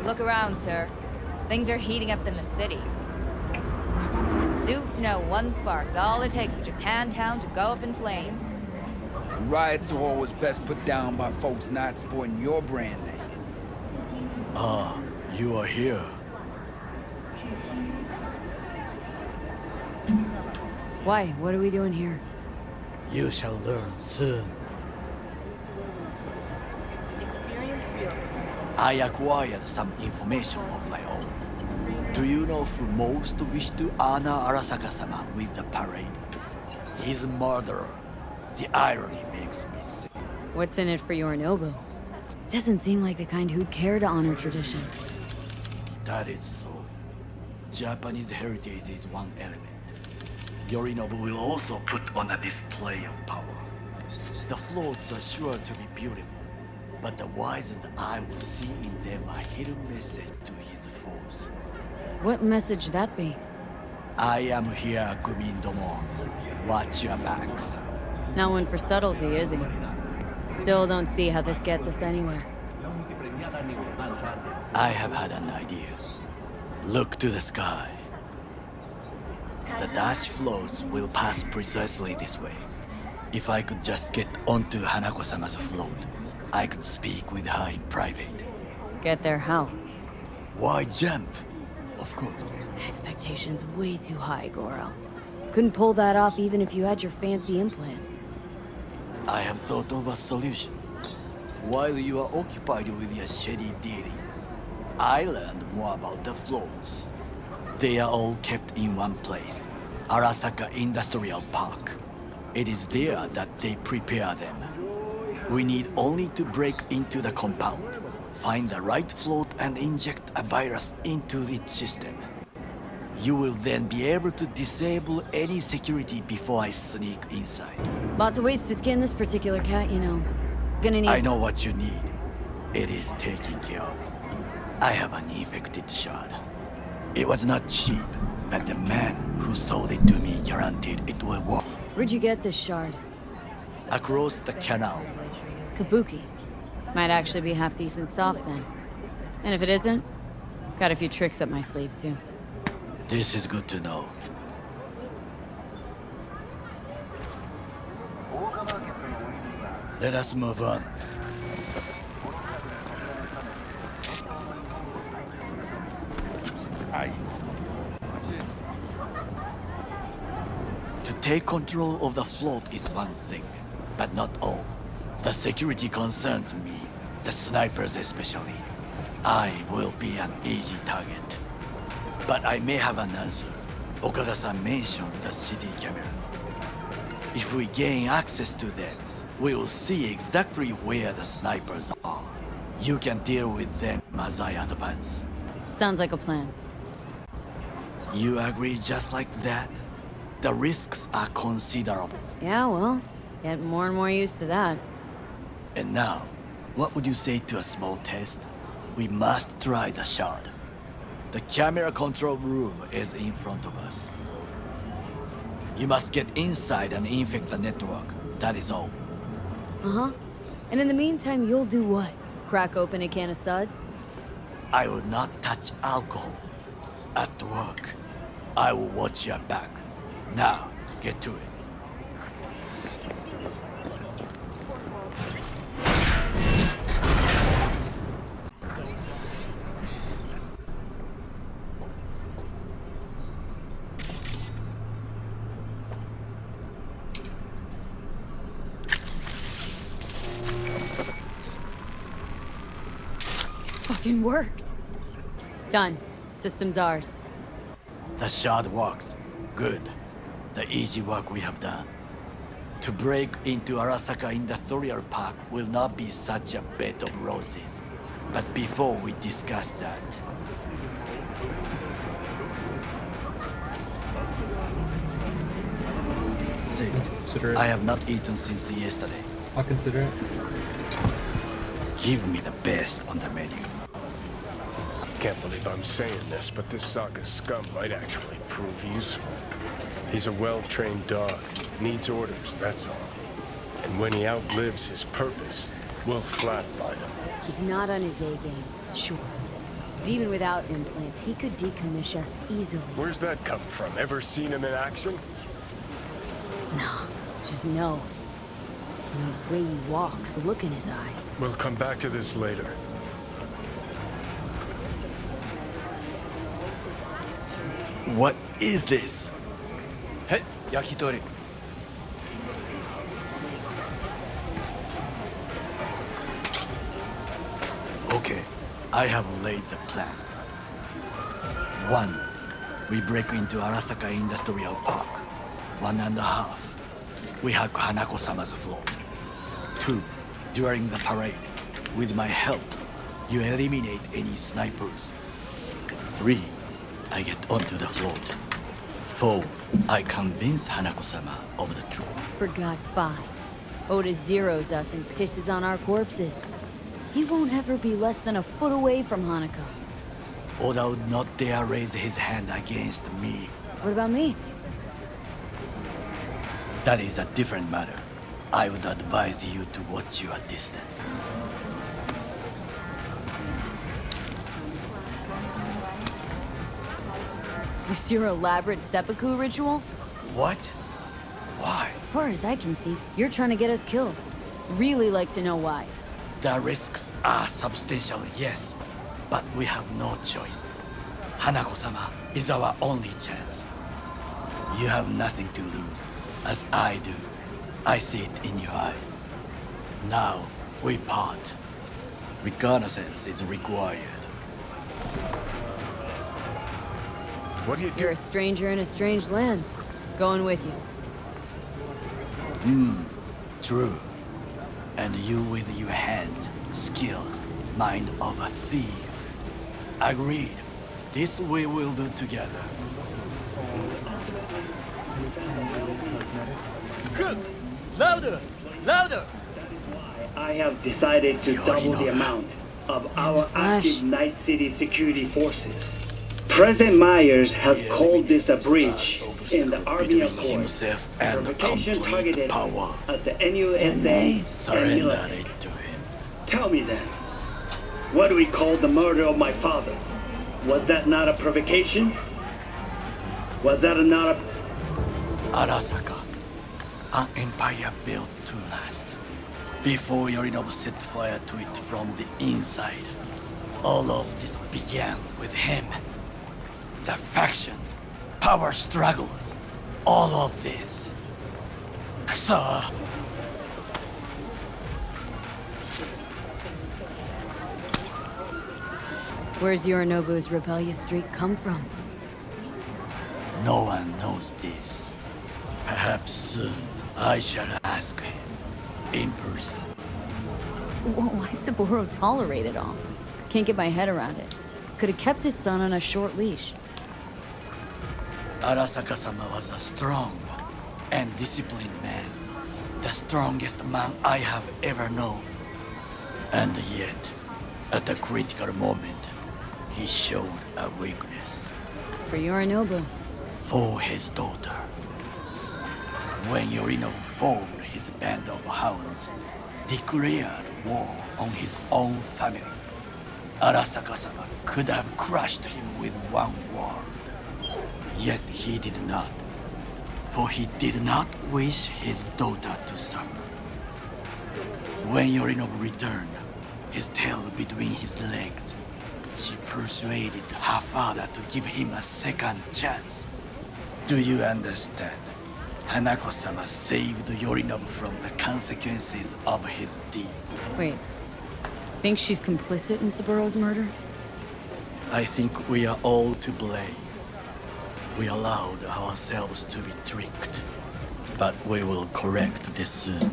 Look around, sir. Things are heating up in the city. Suits know one spark's all it takes for Japantown to go up in flames. Riots are always best put down by folks not sporting your brand name. Ah, you are here. Why? What are we doing here? You shall learn soon. I acquired some information of my own. Do you know who most wish to honor Arasaka-sama with the parade? He's a murderer. The irony makes me sick. What's in it for Yorinobu? Doesn't seem like the kind who'd care to honor tradition. That is so. Japanese heritage is one element. Yorinobu will also put on a display of power. The floats are sure to be beautiful, but the wizened eye will see in them a hidden message to his foes. What message that be? I am here, Gumin-domo. Watch your backs. Not one for subtlety, is he? Still don't see how this gets us anywhere. I have had an idea. Look to the sky. The dash floats will pass precisely this way. If I could just get onto Hanako-sama's float, I could speak with her in private. Get there how? Why jump? Of course. Expectations way too high, Goro. Couldn't pull that off even if you had your fancy implants. I have thought of a solution. While you are occupied with your shady dealings, I learned more about the floats. They are all kept in one place, Arasaka Industrial Park. It is there that they prepare them. We need only to break into the compound, find the right float and inject a virus into its system. You will then be able to disable any security before I sneak inside. Lots of ways to skin this particular cat, you know. Gonna need— I know what you need. It is taken care of. I have an infected shard. It was not cheap, but the man who sold it to me guaranteed it will work. Where'd you get this shard? Across the canal. Kabuki. Might actually be half decent soft then. And if it isn't, got a few tricks up my sleeve too. This is good to know. Let us move on. To take control of the float is one thing, but not all. The security concerns me, the snipers especially. I will be an easy target. But I may have an answer. Okada-san mentioned the city cameras. If we gain access to them, we will see exactly where the snipers are. You can deal with them as I advance. Sounds like a plan. You agree just like that? The risks are considerable. Yeah, well, get more and more used to that. And now, what would you say to a small test? We must try the shard. The camera control room is in front of us. You must get inside and infect the network. That is all. Uh-huh. And in the meantime, you'll do what? Crack open a can of suds? I will not touch alcohol. At work, I will watch your back. Now, get to it. Fucking worked. Done. System's ours. The shard works. Good. The easy work we have done. To break into Arasaka Industrial Park will not be such a bed of roses. But before we discuss that... Sit. Consider it. I have not eaten since yesterday. I'll consider it. Give me the best on the menu. Can't believe I'm saying this, but this Saga scum might actually prove useful. He's a well-trained dog. Needs orders, that's all. And when he outlives his purpose, we'll flatline him. He's not on his A game, sure. But even without implants, he could decommission us easily. Where's that come from? Ever seen him in action? No, just no. And the way he walks, the look in his eye. We'll come back to this later. What is this? Hey, yakitori. Okay, I have laid the plan. 1. We break into Arasaka Industrial Park. 1.5. We hack Hanako-sama's floor. 2. During the parade, with my help, you eliminate any snipers. 3. I get onto the float. 4. I convince Hanako-sama of the truth. Forgot 5. Oda zeroes us and pisses on our corpses. He won't ever be less than a foot away from Hanako. Oda would not dare raise his hand against me. What about me? That is a different matter. I would advise you to watch your distance. Is your elaborate seppuku ritual? What? Why? As far as I can see, you're trying to get us killed. Really like to know why. The risks are substantial, yes, but we have no choice. Hanako-sama is our only chance. You have nothing to lose, as I do. I see it in your eyes. Now, we part. Reconnaissance is required. What do you do? You're a stranger in a strange land. Going with you. True. And you with your hands, skills, mind of a thief. Agreed. This we will do together. Cook! Louder! Louder! I have decided to double the amount of our active Night City security forces. President Myers has called this a breach in the Army Between Accord. himself and Provocation complete targeted power. at the NUSA and Surrender military. it to him. Tell me then, what do we call the murder of my father? Was that not a provocation? Was that not a... Arasaka, an empire built to last. Before Yorinobu set fire to it from the inside, all of this began with him. The factions, power struggles, all of this. Kusa! Where's Yorinobu's rebellious streak come from? No one knows this. Perhaps soon I shall ask him in person. Why'd Saburo tolerate it all? Can't get my head around it. Could have kept his son on a short leash. Arasaka-sama was a strong and disciplined man. The strongest man I have ever known. And yet, at a critical moment, he showed a weakness. For Yorinobu. For his daughter. When Yorinobu formed his band of hounds, declared war on his own family, Arasaka-sama could have crushed him with one word. Yet he did not, for he did not wish his daughter to suffer. When Yorinobu returned, his tail between his legs, she persuaded her father to give him a second chance. Do you understand? Hanako-sama saved Yorinobu from the consequences of his deeds. Wait. Think she's complicit in Saburo's murder? I think we are all to blame. We allowed ourselves to be tricked. But we will correct this soon.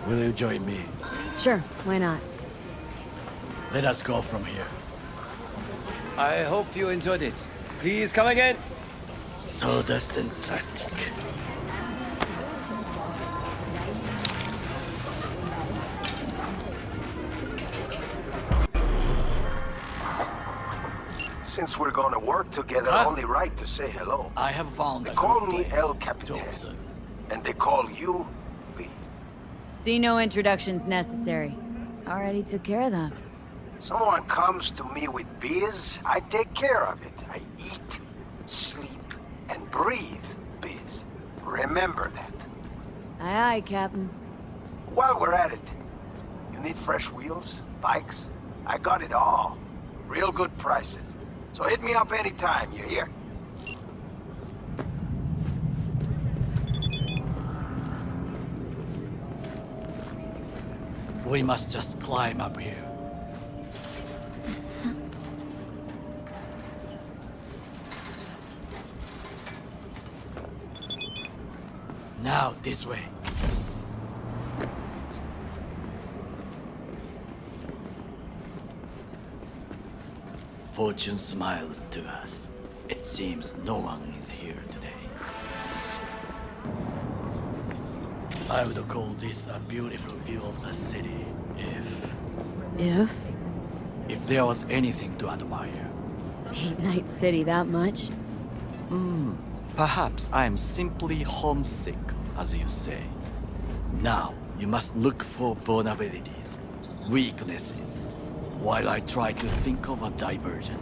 Will you join me? Sure, why not? Let us go from here. I hope you enjoyed it. Please come again. Sawdust and plastic. Since we're gonna work together, only right to say hello. I have found They a call good me place. El Capitan, Joseph. and they call you Lee. See no introductions necessary. Already took care of that. Someone comes to me with biz, I take care of it. I eat, sleep, and breathe biz. Remember that. Aye, aye, Captain. While we're at it, you need fresh wheels, bikes? I got it all. Real good prices. So hit me up anytime, you hear? We must just climb up here. Now, this way. Fortune smiles to us. It seems no one is here today. I would call this a beautiful view of the city, If? if there was anything to admire. Hate Night City that much? Perhaps I am simply homesick, as you say. Now, you must look for vulnerabilities, weaknesses, while I try to think of a diversion.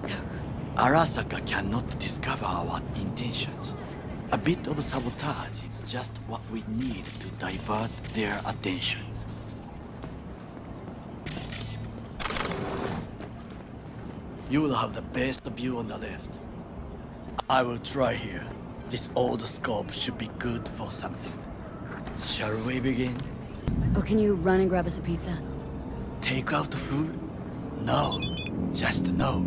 Arasaka cannot discover our intentions. A bit of sabotage is just what we need to divert their attention. You will have the best view on the left. I will try here. This old scope should be good for something. Shall we begin? Oh, can you run and grab us a pizza? Take out food? No, just no.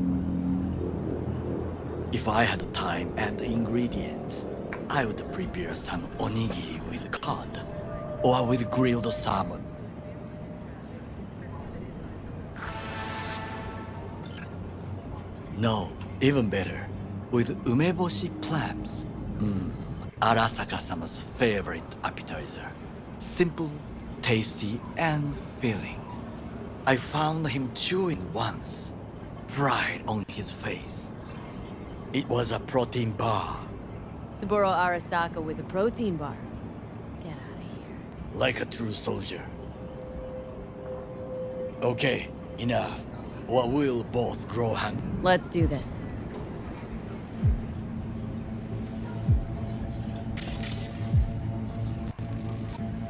If I had time and ingredients, I would prepare some onigiri with cod, or with grilled salmon. No, even better, with umeboshi clams. Arasaka-sama's favorite appetizer. Simple, tasty, and filling. I found him chewing once, pride on his face. It was a protein bar. Saburo Arasaka with a protein bar. Get out of here. Like a true soldier. Okay, enough. Or we'll both grow hungry. Let's do this.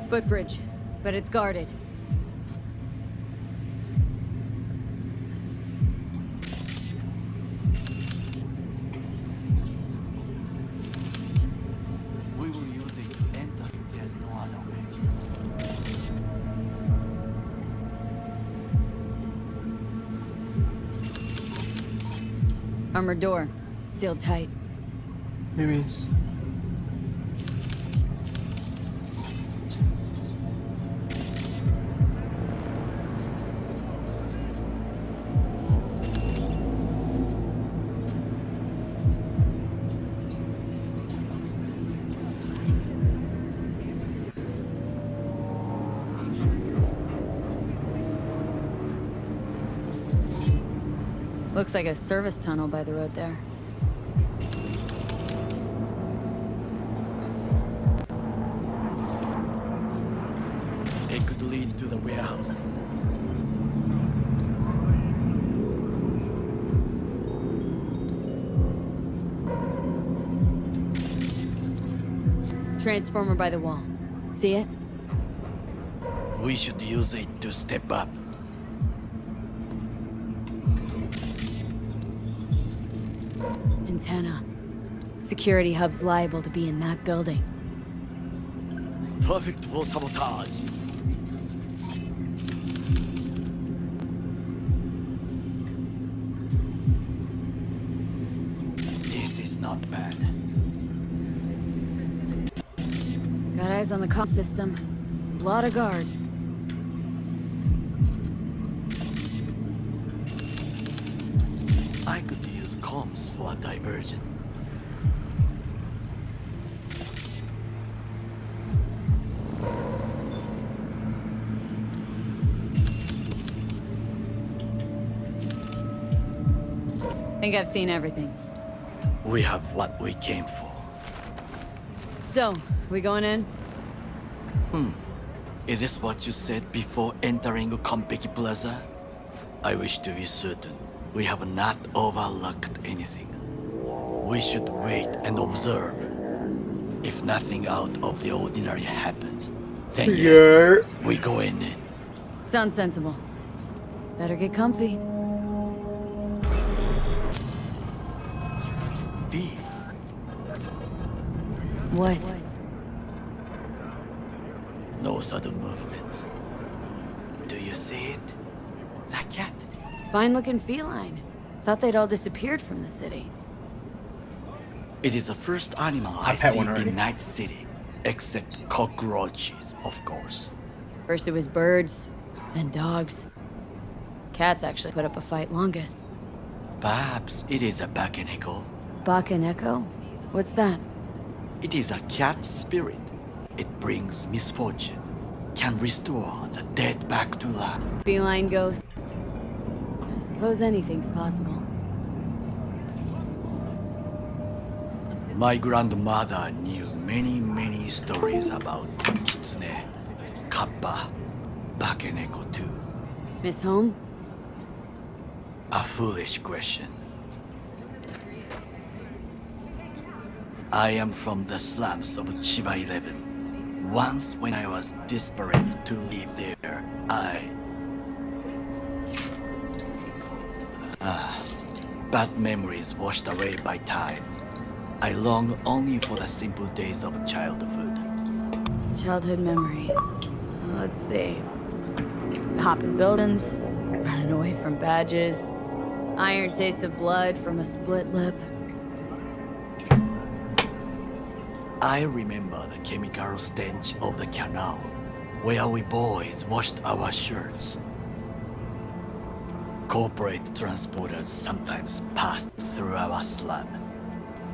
Footbridge, but it's guarded. We will use it to enter if there's no other way. Armored door, sealed tight. Maybe it's... Looks like a service tunnel by the road there. It could lead to the warehouses. Transformer by the wall. See it? We should use it to step up. Antenna. Security hub's liable to be in that building. Perfect for sabotage. This is not bad. Got eyes on the comm system. Lot of guards. I could use comms for a diversion. Think I've seen everything. We have what we came for. So, we going in? Is this what you said before entering Konpeki Plaza? I wish to be certain we have not overlooked anything. We should wait and observe. If nothing out of the ordinary happens, then yes, we go in. Sounds sensible. Better get comfy. B. What? No sudden movements. Do you see it? That cat? Fine-looking feline. Thought they'd all disappeared from the city. It is the first animal I pet see one already. in Night City, except cockroaches, of course. First it was birds, then dogs. Cats actually put up a fight longest. Perhaps it is a bakeneko. Bakaneko? What's that? It is a cat spirit. It brings misfortune, can restore the dead back to life. Feline ghost. I suppose anything's possible. My grandmother knew many stories about kitsune, kappa, bakeneko too. Miss Home? A foolish question. I am from the slums of Chiba 11. Once when I was desperate to live there, bad memories washed away by time. I long only for the simple days of childhood. Childhood memories. Let's see. Hopping buildings, running away from badges, iron taste of blood from a split lip. I remember the chemical stench of the canal, where we boys washed our shirts. Corporate transporters sometimes passed through our slum.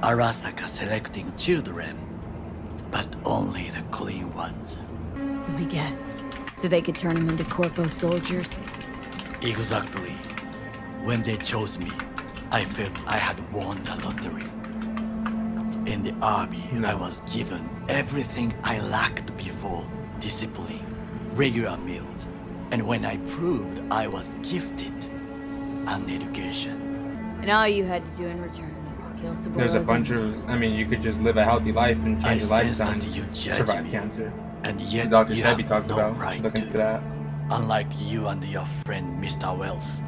Arasaka selecting children, but only the clean ones. Let me guess. So they could turn them into corpo soldiers? Exactly. When they chose me, I felt I had won the lottery. In the army, I was given everything I lacked before: discipline, regular meals, and when I proved I was gifted, an education. And all you had to do in return was kill Saboro's There's a bunch enemies. of. I mean, you could just live a healthy life and I change your sense lifestyle that you and judge survive me, cancer. and The yet Dr. you Sebi have talked no about. right Look into to. that. Unlike you and your friend Mr. Wells,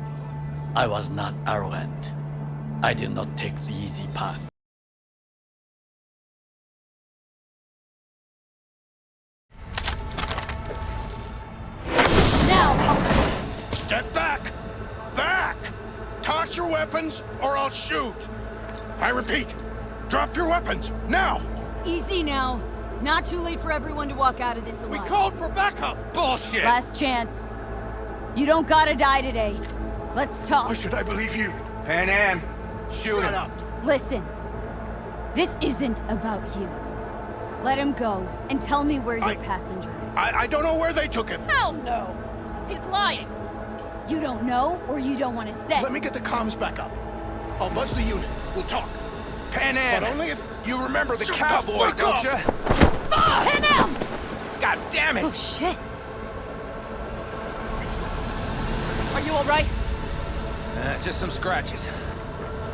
I was not arrogant. I did not take the easy path. Step back! Back! Toss your weapons, or I'll shoot! I repeat, drop your weapons, now! Easy now. Not too late for everyone to walk out of this We alive. called for backup! Bullshit! Last chance. You don't gotta die today. Let's talk. Why should I believe you? Pan Am, shoot Shut him. up! Listen. This isn't about you. Let him go and tell me where your passenger is. I don't know where they took him. Hell no. He's lying. You don't know or you don't want to say. Let me get the comms back up. I'll buzz the unit. We'll talk. Pan Am, But only if... you remember the Shut the cowboy, fuck don't up! you? Pin him! God damn it! Oh shit. Are you all right? Just some scratches.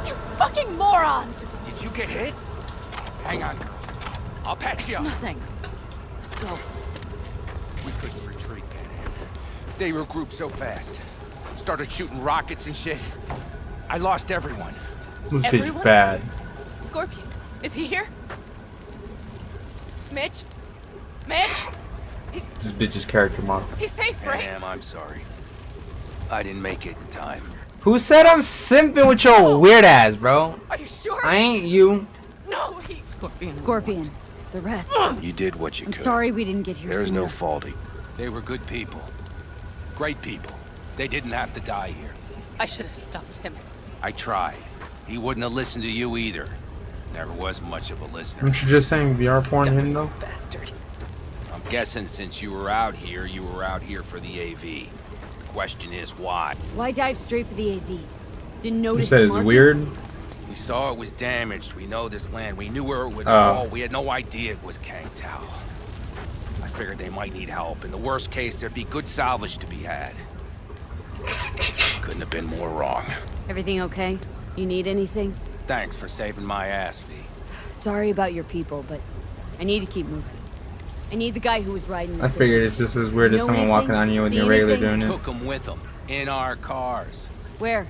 You fucking morons! Did you get hit? Hang on, girl. I'll patch you It's up. nothing. Let's go. We couldn't retreat, Pan Am. They regrouped so fast. Started shooting rockets and shit. I lost everyone. This bitch Everyone? bad. Scorpion, is he here? Mitch? Mitch? This bitch's character model. He's safe, Pan right? Am, I'm sorry. I didn't make it in time. Who said I'm simping with your weird ass, bro? Are you sure? I ain't you. No, he's... Scorpion. The rest. You did what you I'm could. sorry we didn't get here There's no sooner. faulting. They were good people. Great people. They didn't have to die here. I should have stopped him. I tried. He wouldn't have listened to you either. Never was much of a listener. Aren't you just saying VR porn him though? Bastard. I'm guessing since you were out here for the AV. The question is why? Why dive straight for the AV? Didn't You notice said the it's markings? weird. We saw it was damaged. We know this land. We knew where it would Oh. fall. We had no idea it was Kangtao. I figured they might need help. In the worst case, there'd be good salvage to be had. Couldn't have been more wrong. Everything okay? You need anything? Thanks for saving my ass, V. Sorry about your people, but I need to keep moving. I need the guy who was riding this. I figured it's just as weird as Know someone walking anything? on you when See you're regularly anything? doing it. Took them with them. In our cars. Where?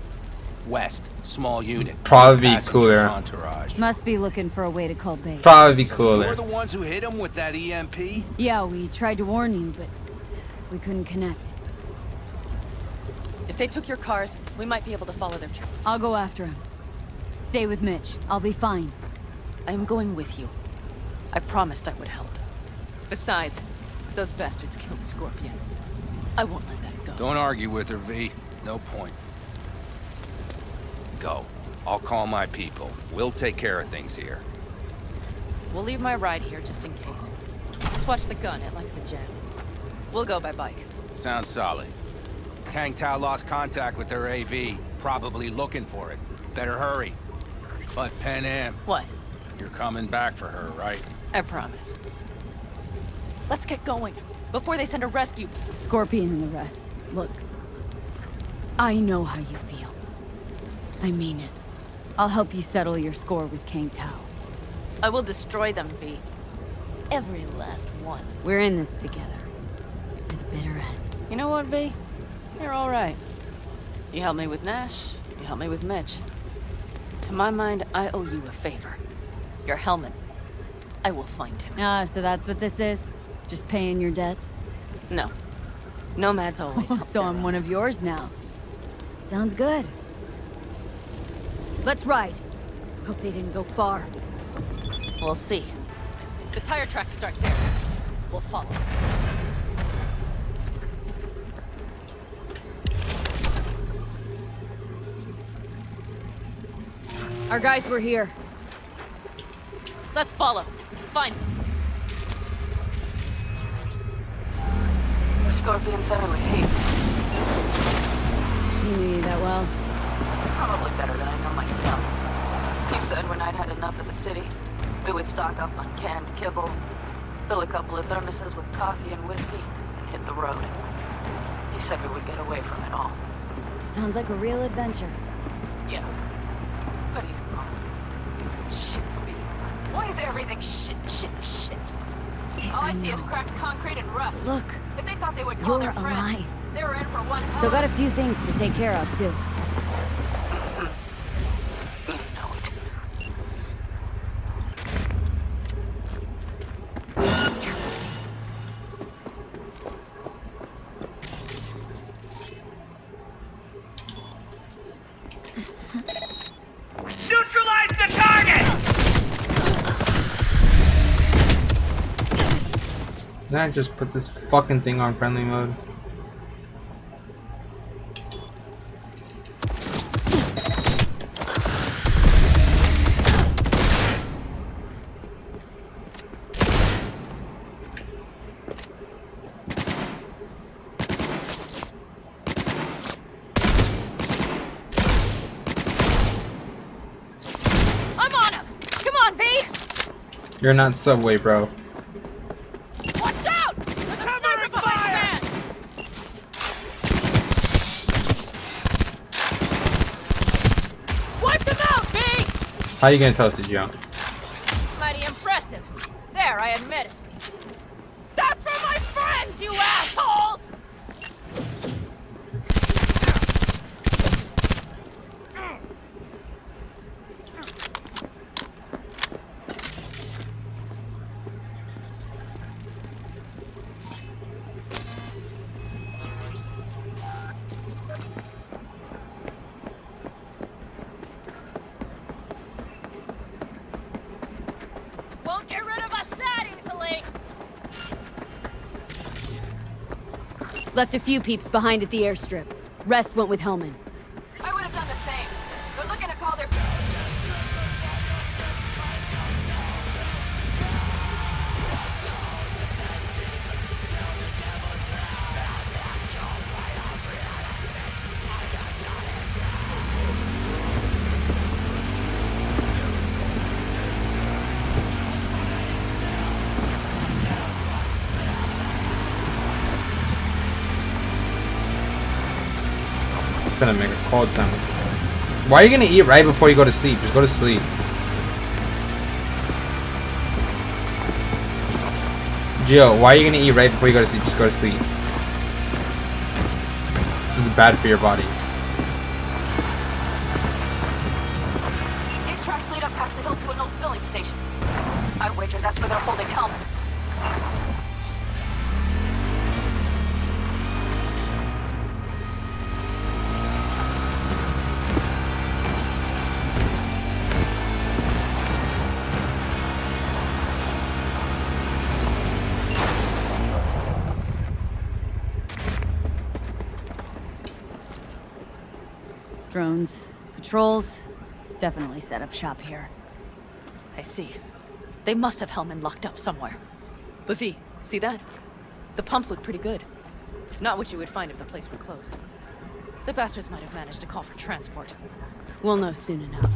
West. Small unit. Probably be Passenger cooler. Entourage. Must be looking for a way to call base. Probably be You're cooler. the ones who hit him with that EMP? Yeah, we tried to warn you, but we couldn't connect. If they took your cars, we might be able to follow their trail. I'll go after him. Stay with Mitch. I'll be fine. I am going with you. I promised I would help. Besides, those bastards killed Scorpion. I won't let that go. Don't argue with her, V. No point. Go. I'll call my people. We'll take care of things here. We'll leave my ride here just in case. Just watch the gun. It likes to jam. We'll go by bike. Sounds solid. Kang Tao lost contact with their AV. Probably looking for it. Better hurry. But Pan Am, What? you're coming back for her, right? I promise. Let's get going. Before they send a rescue. Scorpion and the rest. Look. I know how you feel. I mean it. I'll help you settle your score with Kang Tao. I will destroy them, V. Every last one. We're in this together. To the bitter end. You know what, V? You're all right. You helped me with Nash. You helped me with Mitch. To my mind, I owe you a favor. Your helmet. I will find him. Ah, so that's what this is? Just paying your debts? No. Nomads always help. So I'm one of yours now. Sounds good. Let's ride. Hope they didn't go far. We'll see. The tire tracks start there. We'll follow. Our guys were here. Let's follow. Find them. Scorpion said I would hate this. He knew you that well. Probably better than I know myself. He said when I'd had enough of the city, we would stock up on canned kibble, fill a couple of thermoses with coffee and whiskey, and hit the road. He said we would get away from it all. Sounds like a real adventure. Yeah. But he's gone. Shit, me. Why is everything shit? All I see is cracked concrete and rust. Look, If they thought they would call you're their friends, alive. they were in for one hell Still of got a few things to take care of, too. You know it. Neutralize the target! Did I just put this fucking thing on friendly mode? I'm on him! Come on, V! You're not Subway, bro. Watch out! There's a sniper behind the van! Wipe them out, V! How you gonna toast it, Joe? Mighty impressive. There, I admit it. That's for my friends, you assholes! Won't get rid of us that easily! Left a few peeps behind at the airstrip. Rest went with Hellman. I would have done the same. They're looking to call their... finna make a cold time. Why are you gonna eat right before you go to sleep? Just go to sleep. Gio, why are you gonna eat right before you go to sleep? Just go to sleep. It's bad for your body. These tracks lead up past the hill to an old filling station. I wager that's where they're holding Helmet. Drones, patrols, definitely set up shop here. I see. They must have Hellman locked up somewhere. But V, see that? The pumps look pretty good. Not what you would find if the place were closed. The bastards might have managed to call for transport. We'll know soon enough.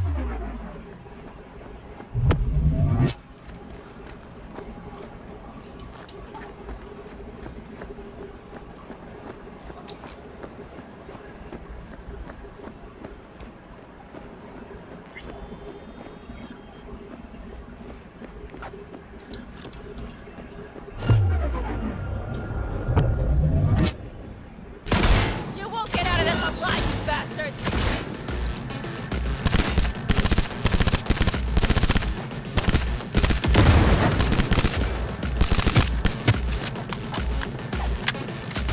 You won't get out of this alive, you bastards!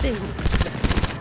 They won't regret this.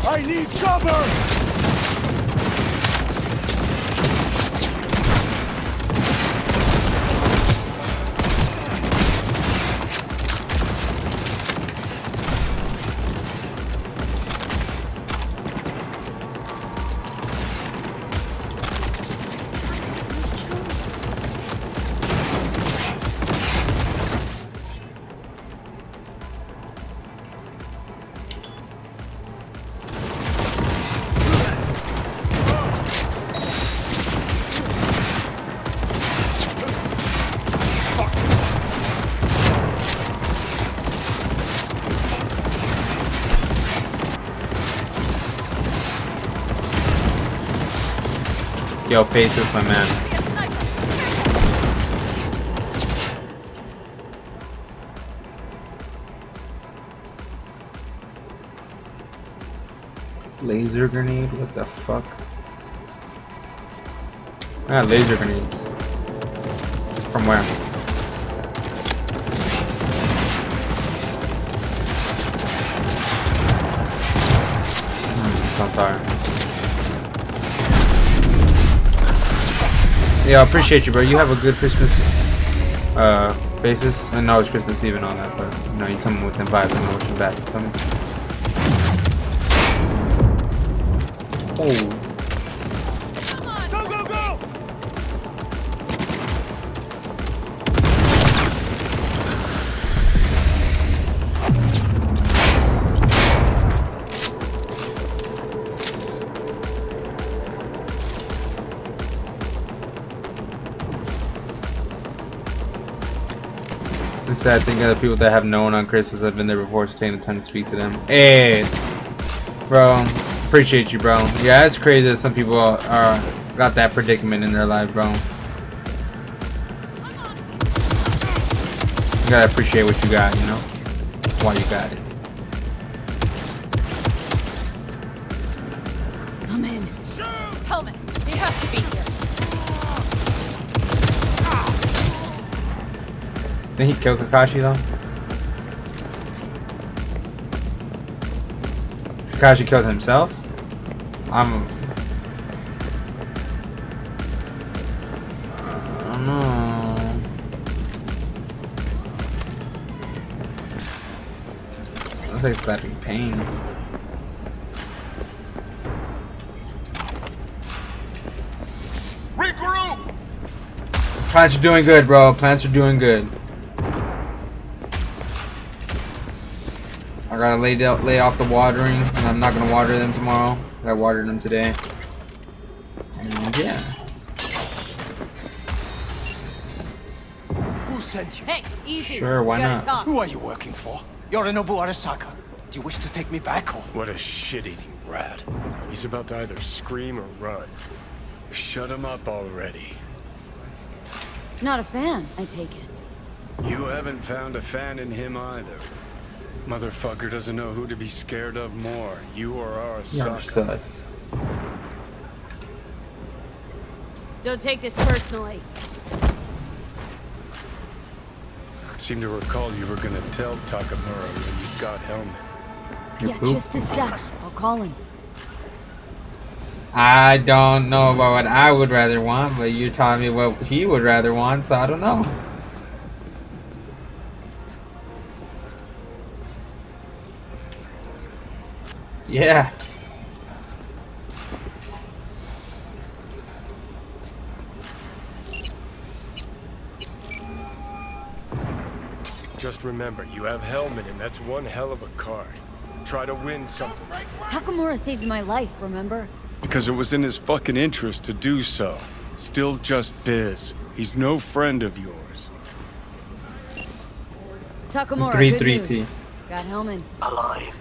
I need cover! Yo, face this, my man. Laser grenade? What the fuck? I got laser grenades. From where? I'm tired. Yeah, I appreciate you, bro. You have a good Christmas faces. I know it's Christmas Eve and all that, but you know, you come in with them vibes. I know what you're back. Oh. Go, go, go! The sad thing is the people that have known on Christmas have been there before, so taking the time to speak to them. Hey, bro, appreciate you, bro. Yeah, it's crazy that some people are got that predicament in their life, bro. You gotta appreciate what you got, you know, while you got it. I'm in. Hellman, he has to be here. Did he kill Kakashi though? Kakashi killed himself? I don't know. Looks like slapping pain. Regroup! Plants are doing good, bro. Plants are doing good. I gotta lay off the watering, and I'm not gonna water them tomorrow. I watered them today. And yeah. Who sent you? Hey, easy. Sure, why We gotta not? talk. Who are you working for? Yorinobu Arasaka. Do you wish to take me back or? What a shit-eating rat. He's about to either scream or run. Shut him up already. Not a fan, I take it. You haven't found a fan in him either. Motherfucker doesn't know who to be scared of more, you or You're Arasaka. sus. Don't take this personally. Seem to recall you were gonna tell Takemura when you got Helmet. You Yeah, poop? just a sec. I'll call him. I don't know about what I would rather want, but you're telling me what he would rather want, so I don't know. Yeah. Just remember, you have Helmet and that's one hell of a card. Try to win something. Takemura saved my life, remember? Because it was in his fucking interest to do so. Still just biz. He's no friend of yours. Takemura, 3-3 good news. T. Got Hellman. Alive.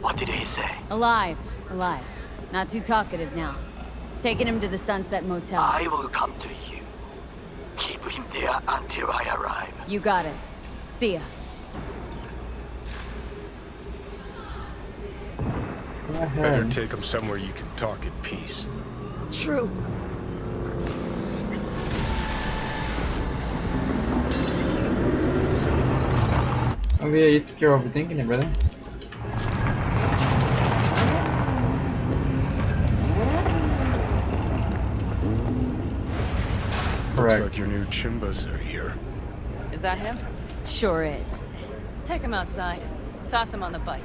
What did he say? Alive. Alive. Not too talkative now. Taking him to the Sunset Motel. I will come to you. Keep him there until I arrive. You got it. See ya. Go Better ahead. take him somewhere you can talk in peace. True. Oh yeah, you think you're overthinking it, brother. Correct. Looks like your new Chimbas are here. Is that him? Sure is. Take him outside. Toss him on the bike.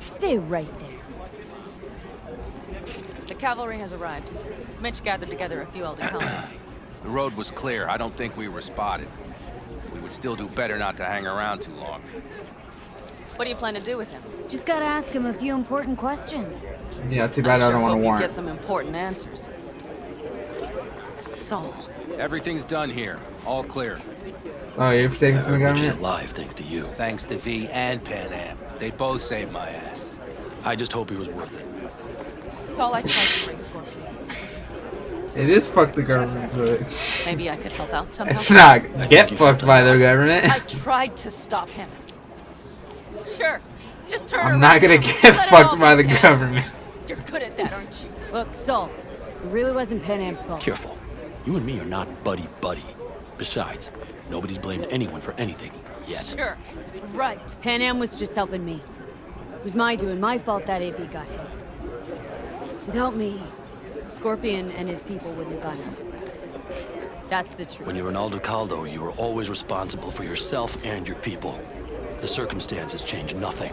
Stay right there. The cavalry has arrived. Mitch gathered together a few elder colonies. The road was clear. I don't think we were spotted. We would still do better not to hang around too long. What do you plan to do with him? Just gotta ask him a few important questions. Yeah, too bad I don't want to hope you warrant. get some important answers. Saul. Everything's done here. All clear. Oh, you're taking from the government? alive thanks to you. Thanks to V and Pan Am. They both saved my ass. I just hope he was worth it. Saul, I tried to bring Scorpion. It is fuck the government, but Maybe I could help out somehow. it's not get fucked by the government. I tried to stop him. Sure. Just turn around. I'm not gonna now. get Let it fucked all by the go down. government. You're good at that, aren't you? Look, Saul, it really wasn't Pan Am's fault. Careful. You and me are not buddy-buddy. Besides, nobody's blamed anyone for anything yet. Sure. Right. Pan Am was just helping me. It was my doing, my fault that AV got hit. Without me, Scorpion and his people wouldn't have gotten into it. That's the truth. When you're an Aldo Caldo, you are always responsible for yourself and your people. The circumstances change nothing.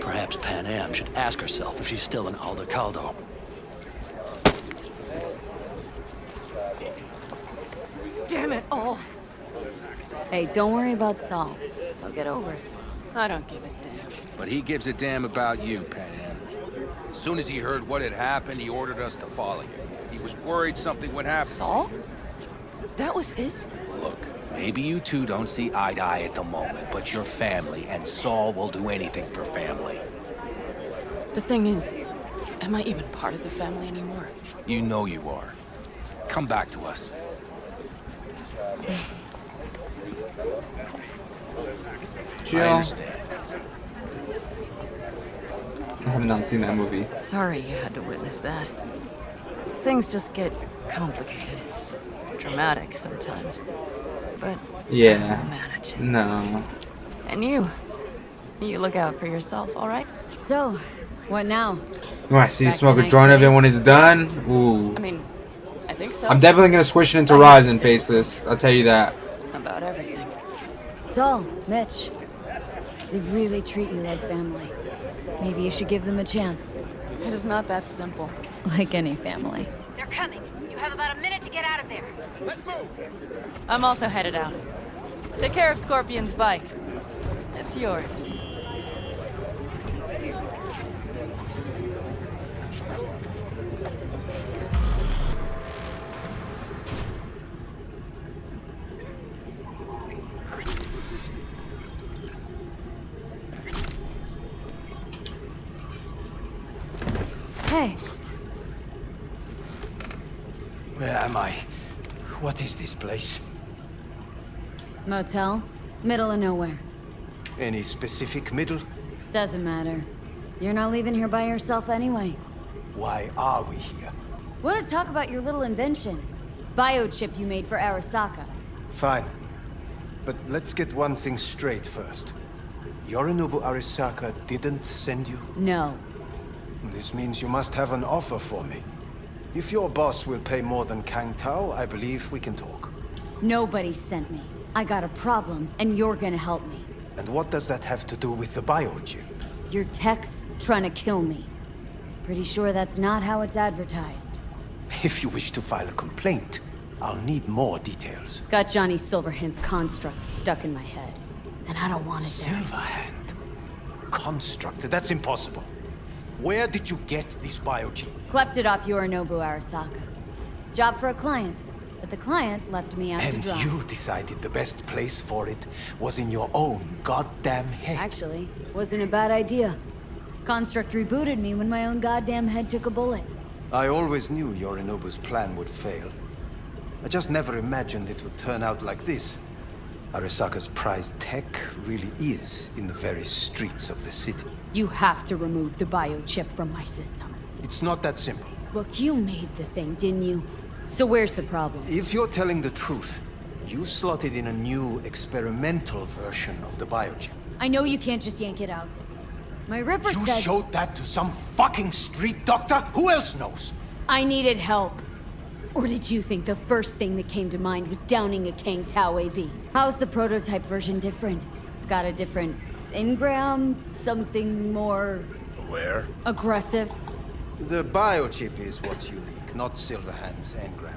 Perhaps Pan Am should ask herself if she's still an Aldo Caldo. Damn it all. Hey, don't worry about Saul. I'll get over it. I don't give a damn. But he gives a damn about you, Pan Am. As soon as he heard what had happened, he ordered us to follow you. He was worried something would happen. Saul? That was his? Look, maybe you two don't see eye to eye at the moment, but you're family, and Saul will do anything for family. The thing is, am I even part of the family anymore? You know you are. Come back to us. Jill. I understand. I have not seen that movie. Sorry you had to witness that. Things just get complicated. dramatic sometimes. But Yeah. I'll manage. No. And you look out for yourself, all right? So, what now? You want to see you Back to smoke a Night joint of City? it when it's done? Ooh. I mean, I think so. I'm definitely gonna squish it into I have Rise to and say face this. I'll tell you that. about everything. Saul, Mitch, they really treat you like family. Maybe you should give them a chance. It is not that simple. Like any family. They're coming. You have about a minute to get out of there. I'm also headed out. Take care of Scorpion's bike. It's yours. Hey, Where am I? What is this place? motel, middle of nowhere. Any specific middle? Doesn't matter. You're not leaving here by yourself anyway. Why are we here? Want to talk about your little invention? Biochip you made for Arasaka. Fine. But let's get one thing straight first. Yorinobu Arasaka didn't send you? No. This means you must have an offer for me. If your boss will pay more than Kang Tao, I believe we can talk. Nobody sent me. I got a problem, and you're gonna help me. And what does that have to do with the biochip? Your tech's trying to kill me. Pretty sure that's not how it's advertised. If you wish to file a complaint, I'll need more details. Got Johnny Silverhand's construct stuck in my head. And I don't want it there. Silverhand? Construct? That's impossible. Where did you get this biochip? Klept it off Yorinobu Arasaka. Job for a client. But the client left me out to And dry. you decided the best place for it was in your own goddamn head. Actually, wasn't a bad idea. Construct rebooted me when my own goddamn head took a bullet. I always knew Yorinobu's plan would fail. I just never imagined it would turn out like this. Arasaka's prized tech really is in the very streets of the city. You have to remove the biochip from my system. It's not that simple. Look, you made the thing, didn't you? So where's the problem? If you're telling the truth, you slotted in a new experimental version of the biochip. I know you can't just yank it out. My Ripper You said showed that to some fucking street doctor? Who else knows? I needed help. Or did you think the first thing that came to mind was downing a Kang Tao AV? How's the prototype version different? It's got a different engram, something more Where? aggressive. The biochip is what's unique, not Silverhand's engram.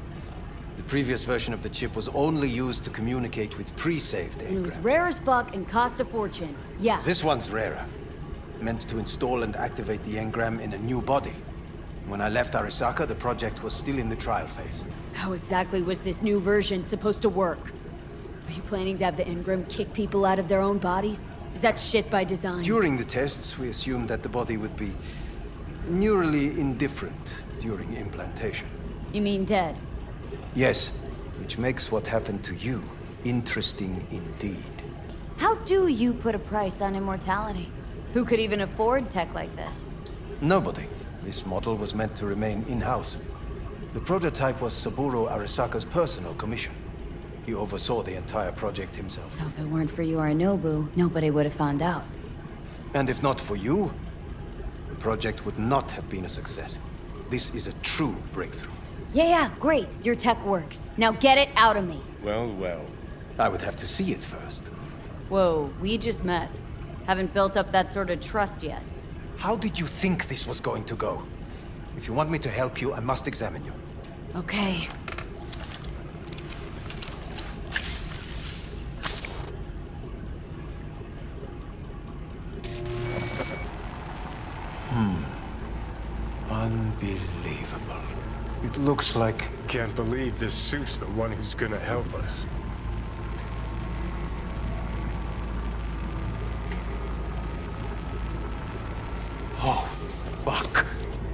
The previous version of the chip was only used to communicate with pre-saved And it was engrams. rare as fuck and cost a fortune. Yeah. This one's rarer. Meant to install and activate the engram in a new body. When I left Arasaka, the project was still in the trial phase. How exactly was this new version supposed to work? Are you planning to have the engram kick people out of their own bodies? Is that shit by design? During the tests, we assumed that the body would be neurally indifferent during implantation. You mean dead? Yes, which makes what happened to you interesting indeed. How do you put a price on immortality? Who could even afford tech like this? Nobody. This model was meant to remain in-house. The prototype was Saburo Arasaka's personal commission. He oversaw the entire project himself. So if it weren't for Yorinobu, nobody would have found out. And if not for you, the project would not have been a success. This is a true breakthrough. Yeah, great. Your tech works. Now get it out of me. Well, well. I would have to see it first. Whoa, we just met. Haven't built up that sort of trust yet. How did you think this was going to go? If you want me to help you, I must examine you. Okay. Unbelievable. It looks like... Can't believe this suit's the one who's gonna help us. Oh, fuck.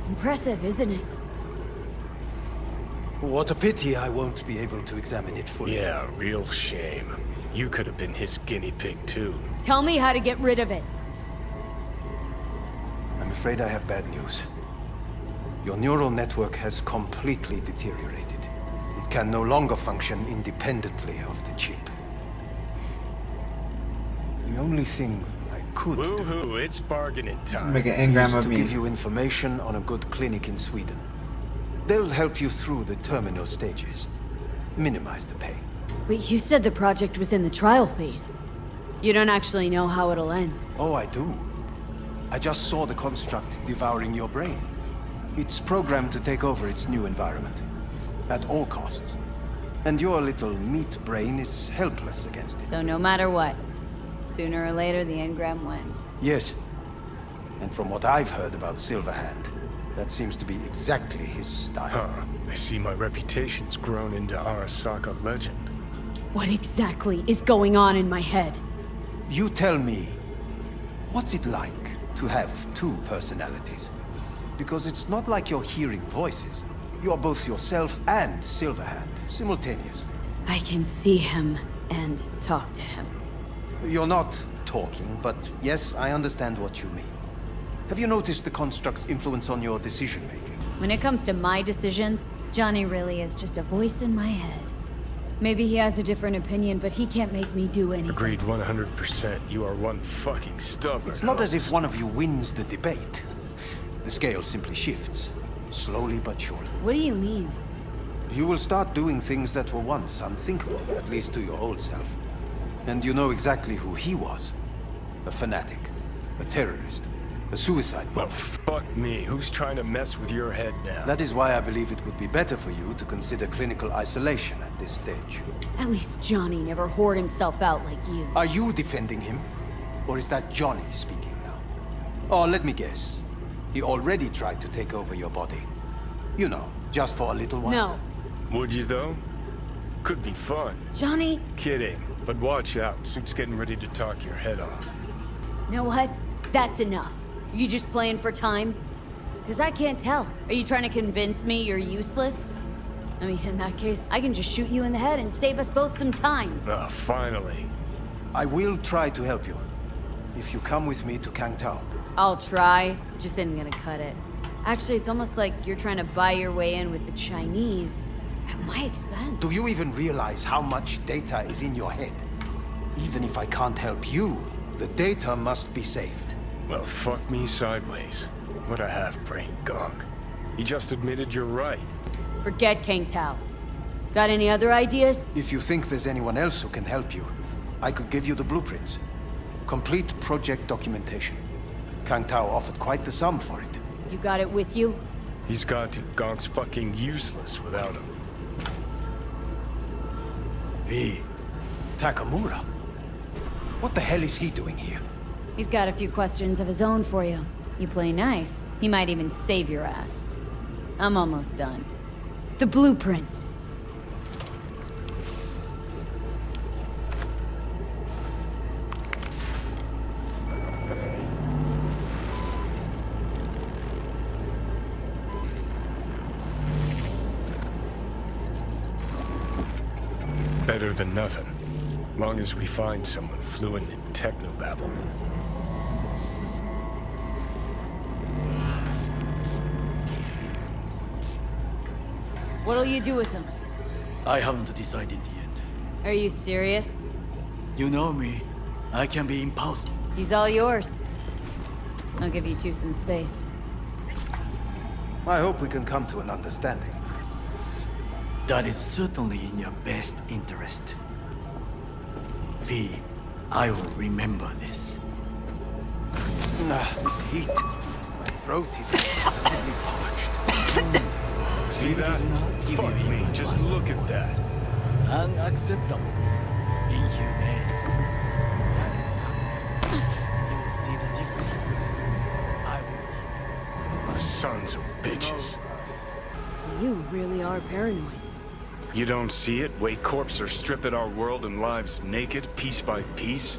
Impressive, isn't it? What a pity I won't be able to examine it fully. Yeah, real shame. You could have been his guinea pig, too. Tell me how to get rid of it. I'm afraid I have bad news. Your neural network has completely deteriorated. It can no longer function independently of the chip. The only thing I could do Woohoo, it's bargaining time. Make an engram is of to me. give you information on a good clinic in Sweden. They'll help you through the terminal stages. Minimize the pain. Wait, you said the project was in the trial phase. You don't actually know how it'll end. Oh, I do. I just saw the construct devouring your brain. It's programmed to take over its new environment. At all costs. And your little meat brain is helpless against it. So no matter what, sooner or later the engram wins. Yes. And from what I've heard about Silverhand, that seems to be exactly his style. Huh. I see my reputation's grown into Arasaka legend. What exactly is going on in my head? You tell me, what's it like to have two personalities? Because it's not like you're hearing voices. You are both yourself and Silverhand, simultaneously. I can see him and talk to him. You're not talking, but yes, I understand what you mean. Have you noticed the construct's influence on your decision-making? When it comes to my decisions, Johnny really is just a voice in my head. Maybe he has a different opinion, but he can't make me do anything. Agreed 100%. You are one fucking stubborn. It's not as if one of you wins the debate. The scale simply shifts, slowly but surely. What do you mean? You will start doing things that were once unthinkable, at least to your old self. And you know exactly who he was. A fanatic, a terrorist, a suicide bomber. Well, fuck me. Who's trying to mess with your head now? That is why I believe it would be better for you to consider clinical isolation at this stage. At least Johnny never whored himself out like you. Are you defending him? Or is that Johnny speaking now? Oh, let me guess. He already tried to take over your body. You know, just for a little while. No. Would you, though? Could be fun. Johnny? Kidding. But watch out. Suit's getting ready to talk your head off. You know what? That's enough. You just playing for time? Because I can't tell. Are you trying to convince me you're useless? I mean, in that case, I can just shoot you in the head and save us both some time. Ah, finally. I will try to help you. If you come with me to Kangtao. I'll try, just isn't gonna cut it. Actually, it's almost like you're trying to buy your way in with the Chinese at my expense. Do you even realize how much data is in your head? Even if I can't help you, the data must be saved. Well, fuck me sideways. What a half-brained gunk. You just admitted you're right. Forget Kangtao. Got any other ideas? If you think there's anyone else who can help you, I could give you the blueprints. Complete project documentation. Kangtao offered quite the sum for it. You got it with you? He's got to. Gonk's fucking useless without him. Hey, Takemura. What the hell is he doing here? He's got a few questions of his own for you. You play nice, he might even save your ass. I'm almost done. The blueprints. Better than nothing. Long as we find someone fluent in technobabble. What'll you do with him? I haven't decided yet. Are you serious? You know me. I can be impulsive. He's all yours. I'll give you two some space. I hope we can come to an understanding. That is certainly in your best interest. V, I will remember this. This heat. My throat is absolutely parched. See that? Fuck me, just look at that. Unacceptable. Inhumane. You will see the difference. Sons of bitches. You really are paranoid. You don't see it? Way corps are stripping our world and lives naked, piece by piece?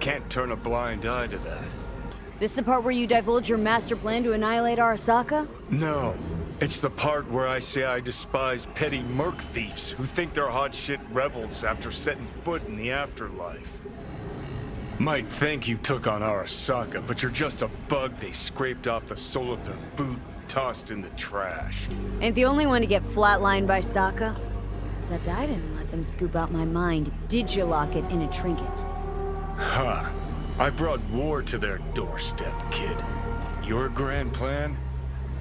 Can't turn a blind eye to that. This the part where you divulge your master plan to annihilate Arasaka? No. It's the part where I say I despise petty merc thieves who think they're hot shit rebels after setting foot in the afterlife. Might think you took on Arasaka, but you're just a bug they scraped off the sole of their boot and tossed in the trash. Ain't the only one to get flatlined by Sokka. Except I didn't let them scoop out my mind. Did you lock it in a trinket? Ha! I brought war to their doorstep, kid. Your grand plan?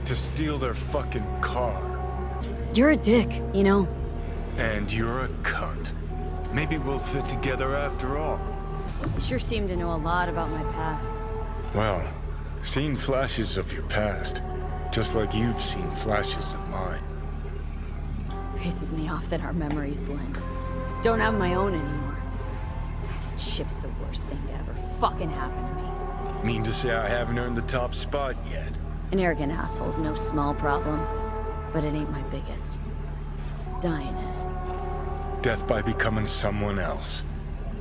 To steal their fucking car. You're a dick, you know? And you're a cunt. Maybe we'll fit together after all. You sure seem to know a lot about my past. Well, seen flashes of your past. Just like you've seen flashes of mine. Pisses me off that our memories blend. Don't have my own anymore. That ship's the worst thing to ever fucking happen to me. Mean to say I haven't earned the top spot yet? An arrogant asshole's no small problem, but it ain't my biggest. Dying is. Death by becoming someone else.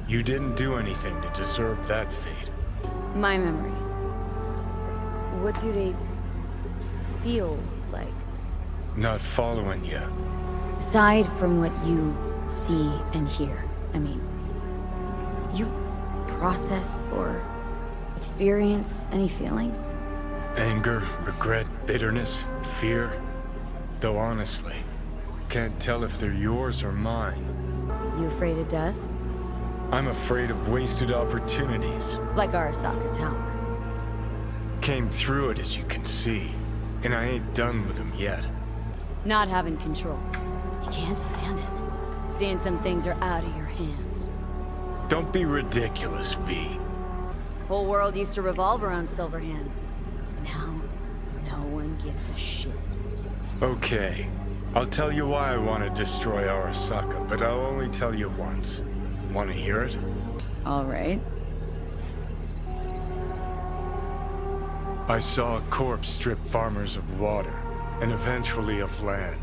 You didn't do anything to deserve that fate. My memories. What do they feel like? Not following you. Aside from what you see and hear, I mean, you process or experience any feelings? Anger, regret, bitterness, fear. Though honestly, can't tell if they're yours or mine. You afraid of death? I'm afraid of wasted opportunities. Like Arasaka Tower. Came through it, as you can see. And I ain't done with them yet. Not having control. You can't stand it. Seeing some things are out of your hands. Don't be ridiculous, V. Whole world used to revolve around Silverhand. Now, no one gives a shit. Okay. I'll tell you why I want to destroy Arasaka, but I'll only tell you once. Want to hear it? All right. I saw a corpse strip farmers of water, and eventually of land.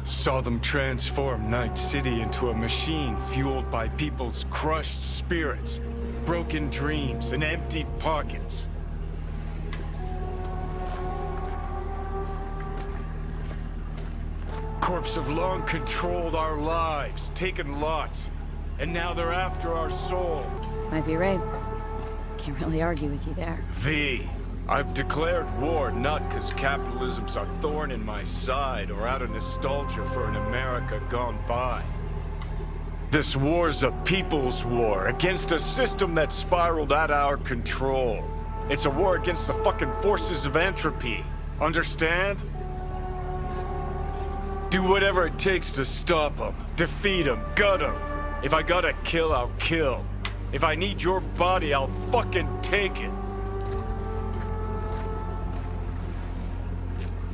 Saw them transform Night City into a machine fueled by people's crushed spirits, broken dreams, and empty pockets. Corps have long controlled our lives, taken lots, and now they're after our soul. Might be right. Can't really argue with you there. V, I've declared war not because capitalism's a thorn in my side or out of nostalgia for an America gone by. This war's a people's war against a system that spiraled out of our control. It's a war against the fucking forces of entropy. Understand? Do whatever it takes to stop them, defeat them, gut them. If I gotta kill, I'll kill. If I need your body, I'll fucking take it.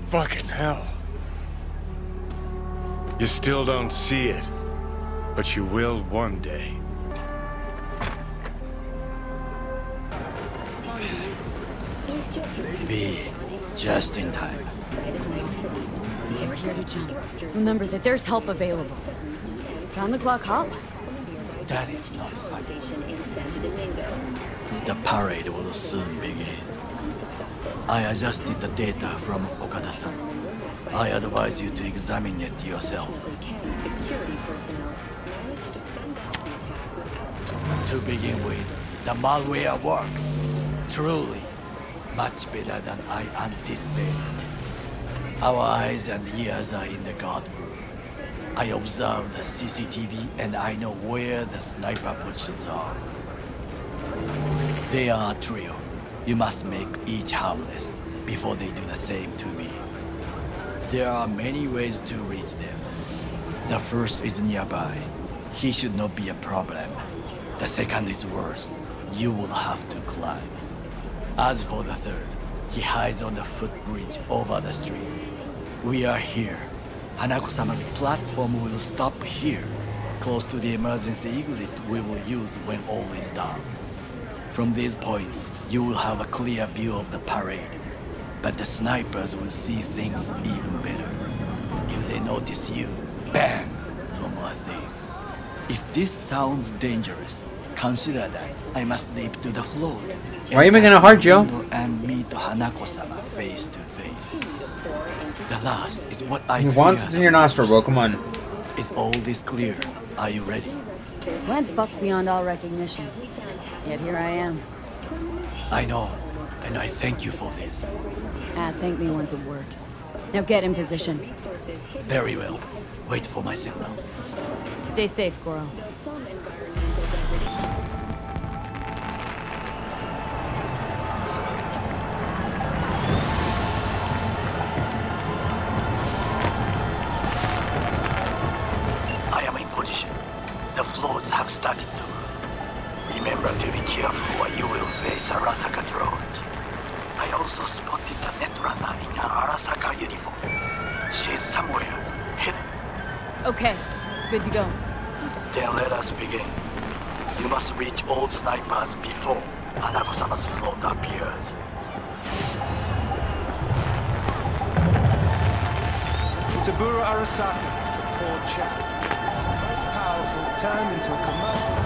Fucking hell. You still don't see it, but you will one day. V, just in time. We're here to jump. Remember that there's help available. Round the clock hotline. That is not funny. The parade will soon begin. I adjusted the data from Okada-san. I advise you to examine it yourself. To begin with, the malware works. Truly, much better than I anticipated. Our eyes and ears are in the guard room. I observe the CCTV and I know where the sniper positions are. They are a trio. You must make each harmless before they do the same to me. There are many ways to reach them. The first is nearby. He should not be a problem. The second is worse. You will have to climb. As for the third, he hides on the footbridge over the street. We are here. Hanako-sama's platform will stop here, close to the emergency exit we will use when all is done. From these points, you will have a clear view of the parade, but the snipers will see things even better. If they notice you, bang! No more thing. If this sounds dangerous, consider that I must leap to the floor. Why are you making it hard, Joe? And meet Hanako-sama face to face. The last is what I Once it's in your nostril, bro. Come on. Is all this clear? Are you ready? Plan's fucked beyond all recognition. Yet here I am. I know, and I thank you for this. Thank me once it works. Now get in position. Very well. Wait for my signal. Stay safe, Goro. I am in position. The floats have started to move. Remember to be careful or you will face Arasaka drones. I also spotted a netrunner in an Arasaka uniform. She's somewhere, hidden. Okay, good to go. Then let us begin. You must reach all snipers before Anako-sama's float appears. Saburo Arasaka, the poor chap. Most powerful, turned into a commercial.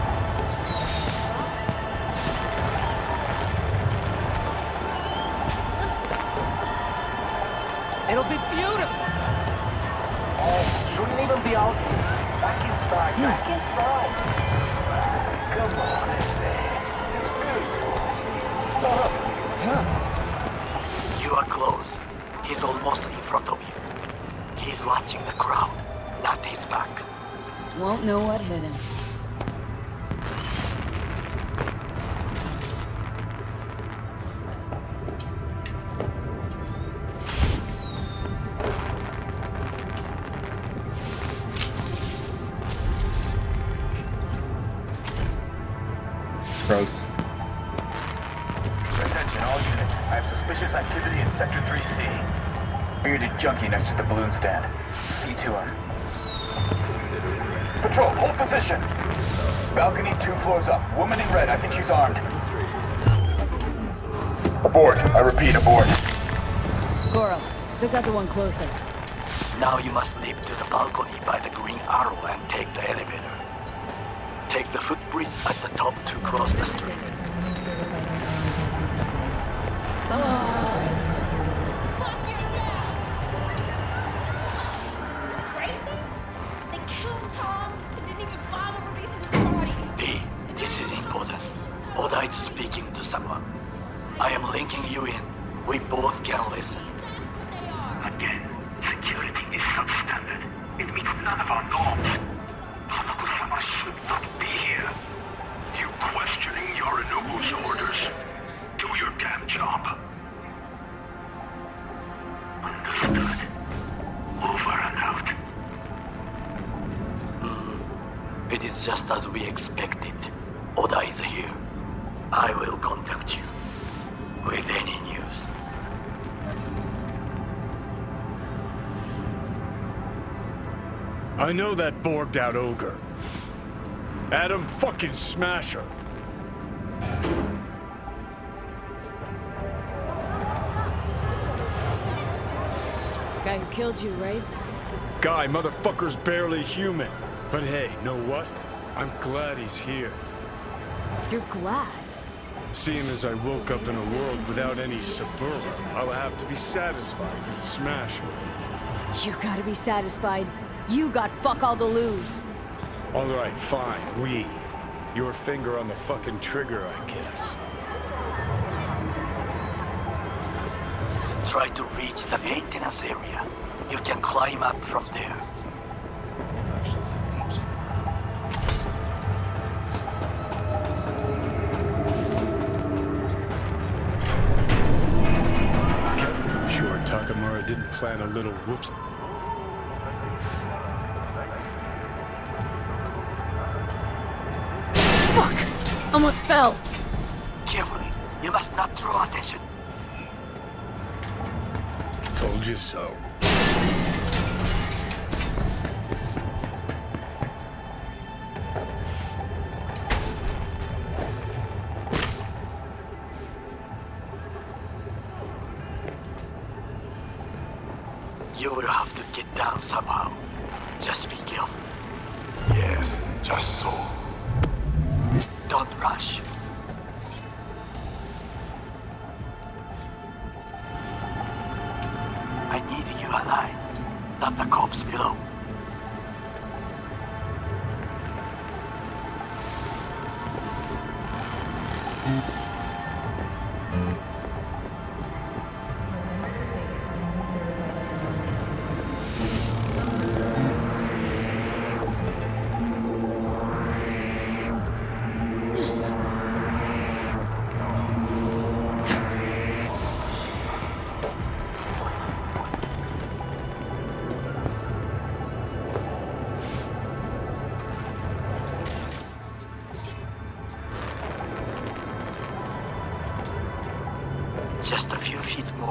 It'll be beautiful. Oh, shouldn't even be out here. Back inside, back inside. Come on, I say. It's beautiful. You are close. He's almost in front of you. He's watching the crowd, not his back. Won't know what hit him. Gross. Attention, all units. I have suspicious activity in Sector 3C. Bearded junkie next to the balloon stand. See to him. Patrol, hold position. Balcony 2 floors up. Woman in red, I think she's armed. Aboard. I repeat, aboard. Goro, still got the one closer. Now you must leap to the balcony by the green arrow and take the elevator. Take the footbridge at the top to cross the street. B, this is important. Oda is speaking to someone. I am linking you in. We both can listen. Again, security is substandard. It meets none of our norms. Hanako-sama should not be here. You questioning Yorinobu's orders? Do your damn job. Understood. Over and out. It is just as we expected. Oda is here. I will contact you with any news. I know that borged out ogre. Adam fucking Smasher. Guy who killed you, right? Guy, motherfucker's barely human. But hey, know what? I'm glad he's here. You're glad? Seeing as I woke up in a world without any Saburo, I'll have to be satisfied with Smasher. You gotta be satisfied. You got fuck all to lose. Alright, fine, your finger on the fucking trigger, I guess. Try to reach the maintenance area. You can climb up from there. Sure, Takemura didn't plan a little whoops. Fuck! Almost fell. Carefully. You must not draw attention. Told you so. You will have to get down somehow. Just be careful. Yes, just so. Don't rush. I need you alive, not the corpse below.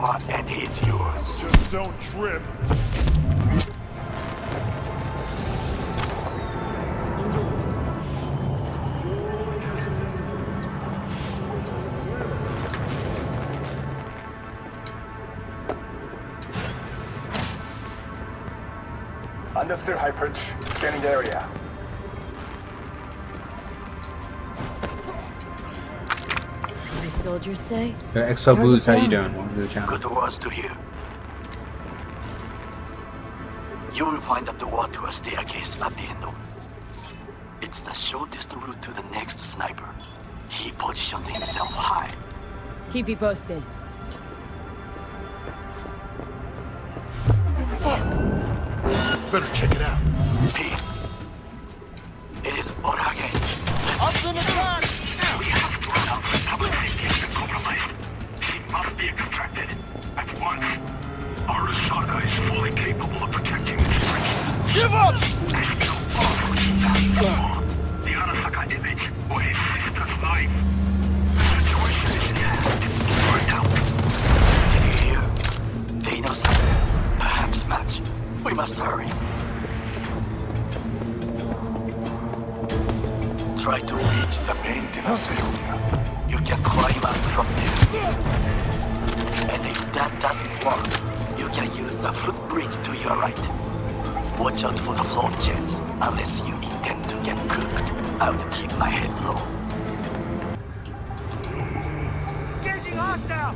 Takemura and he's yours. Just don't trip. Understood, High Perch. Scanning the area. What do soldiers say? Exo Boost, how you doing? Welcome to the channel. Good words to hear. You will find a door to a staircase at the end of it. It's the shortest route to the next sniper. He positioned himself high. Keep me posted. Better check it out. P. It is order again. Up in the back! We have to announce the public safety has been compromised. She must be extracted. At once. Arasaka is fully capable of protecting its friends. Give up! There's no offer the Arasaka image or his sister's life. The situation is in hand. Right out. Can you hear? They know something. Perhaps match. We must hurry. Try to reach the maintenance area. You can climb out from there. And if that doesn't work, you can use the footbridge to your right. Watch out for the floor jets, unless you intend to get cooked. I would keep my head low. Engaging hostile!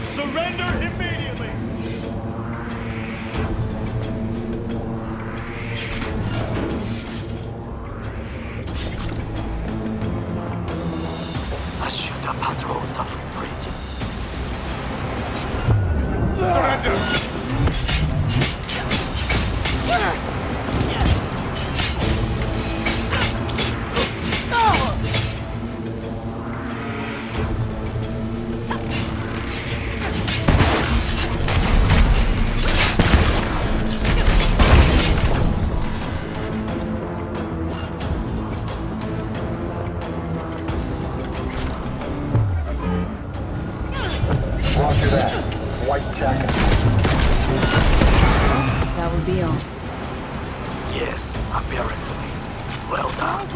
Surrender immediately! A shooter patrols the footbridge. Roger that. White jacket. That would be all. Yes, apparently. Well done.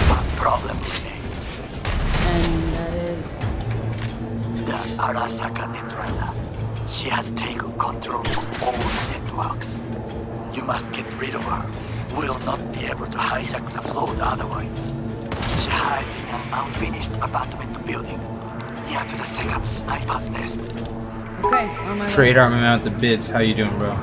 One problem remains. And that is... The Arasaka Netrunner. She has taken control of all the networks. You must get rid of her. We'll not be able to hijack the float otherwise. She hides in an unfinished apartment building, near to the second sniper's nest. Okay, on my Trade way. armament out the bits. How you doing, bro?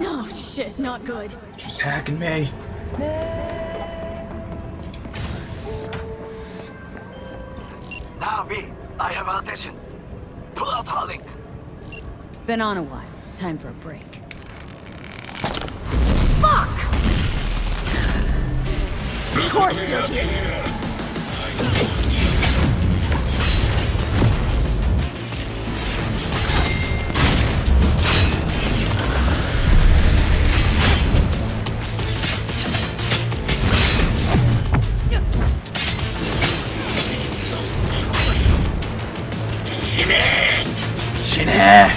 Oh shit, not good. She's hacking me. Now, V, I have our attention. Pull out her link. Been on a while. Time for a break. Fuck! Of course you're here. 死ね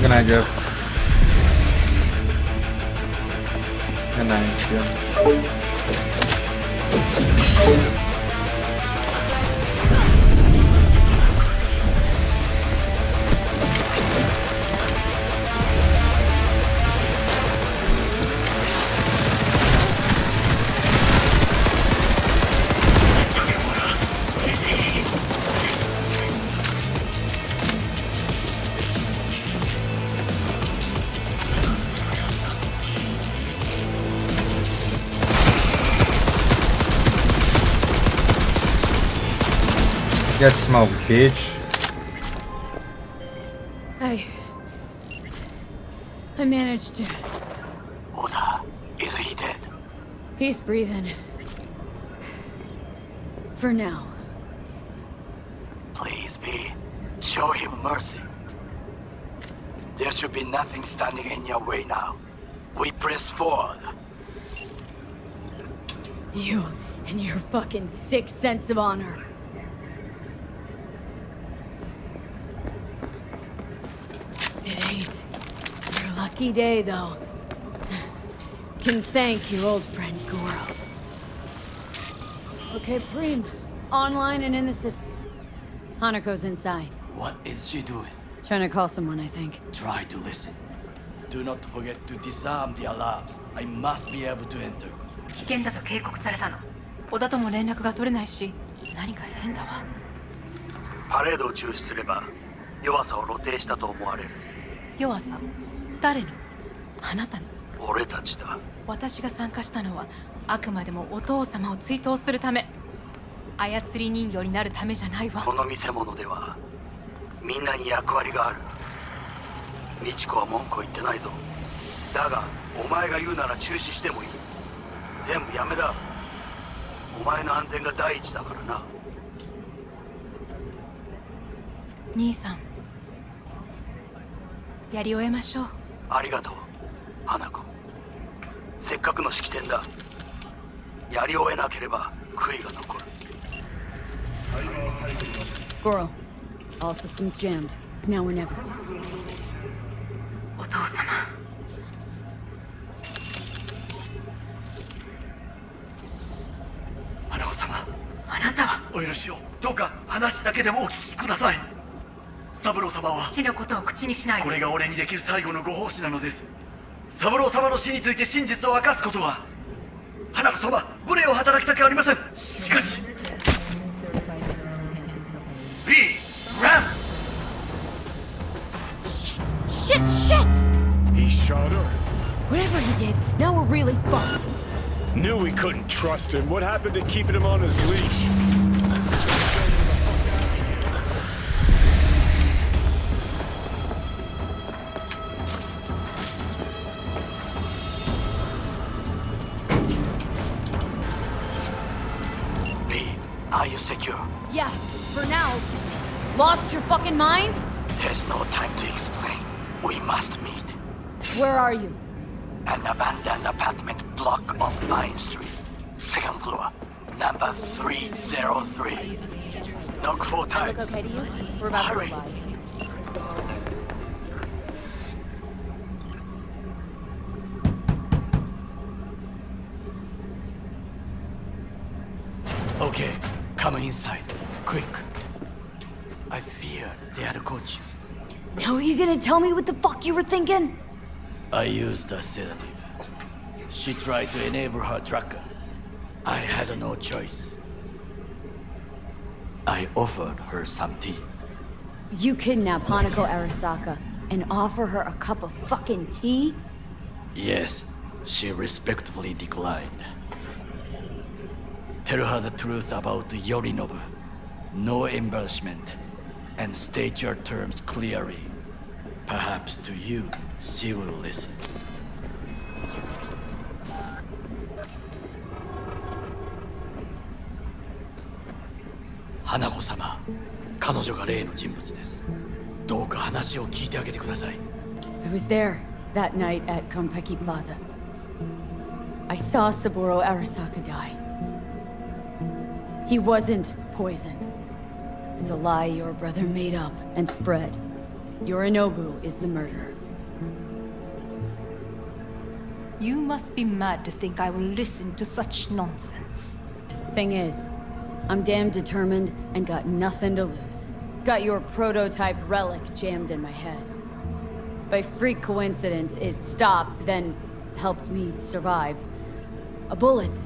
Good night, Jeff. Good night, Jeff. Just smoke, bitch. I managed to. Oda, is he dead? He's breathing. For now. Please, V. Show him mercy. There should be nothing standing in your way now. We press forward. You and your fucking sick sense of honor. Today's your lucky day, though. Can thank your old friend Goro. Okay, Preem. Online and in the system. Hanako's inside. What is she doing? Trying to call someone, I think. Try to listen. Do not forget to disarm the alarms. I must be able to enter. 危険だと警告されたの。小田とも連絡が取れないし、何か変だわ。パレードを中止すれば、弱さを露呈したと思われる。弱さ？誰に？あなたに。俺たちだ。私が参加したのは、あくまでもお父様を追悼するため。操り人形になるためじゃないわ。この見せ物では、みんなに役割がある。美智子は文句を言ってないぞ。だが、お前が言うなら中止してもいい。全部やめだ。お前の安全が第一だからな。兄さん、やり終えましょう。ありがとう、花子。せっかくの式典だ。やり終えなければ悔いが残る。Goro, all systems jammed. It's now or never. お父様。花子様、あなたはお許しを。どうか話だけでもお聞きください。三郎様は父のことを口にしないで。これが俺にできる最後のご奉仕なのです。三郎様の死について真実を明かすことは、花子様、無礼を働きたくありません。しかし V! Run! Shit! He shot her. Whatever he did, now we're really fucked. Knew we couldn't trust him. What happened to keeping him on his leash? V, are you secure? Yeah, for now. Lost your fucking mind? There's no time to explain. We must meet. Where are you? An abandoned apartment block on Vine Street. Second floor, number 303. Knock 4 times. Look okay to you? We're about Hurry. to go by. Okay, come inside. Quick. I feared they had caught you. Now are you gonna tell me what the fuck you were thinking? I used a sedative. She tried to enable her tracker. I had no choice. I offered her some tea. You kidnap Hanako Arasaka and offer her a cup of fucking tea? Yes, she respectfully declined. Tell her the truth about Yorinobu. No embellishment. And state your terms clearly. Perhaps to you, she will listen. 花子様、彼女が例の人物です。どうか話を聞いてあげてください。I was there that night at Konpeki Plaza. I saw Saburo Arasaka die. He wasn't poisoned. It's a lie your brother made up and spread. Yorinobu is the murderer. You must be mad to think I will listen to such nonsense. Thing is, I'm damn determined and got nothing to lose. Got your prototype relic jammed in my head. By freak coincidence, it stopped, then helped me survive. A bullet.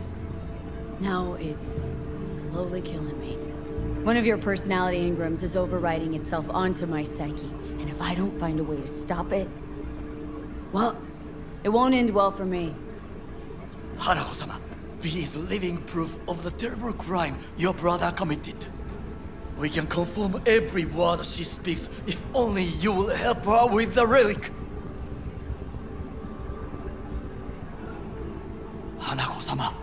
Now it's slowly killing me. One of your personality engrams is overriding itself onto my psyche, and if I don't find a way to stop it, well, it won't end well for me. Hanako-sama, V is living proof of the terrible crime your brother committed. We can confirm every word she speaks if only you will help her with the relic. Hanako-sama.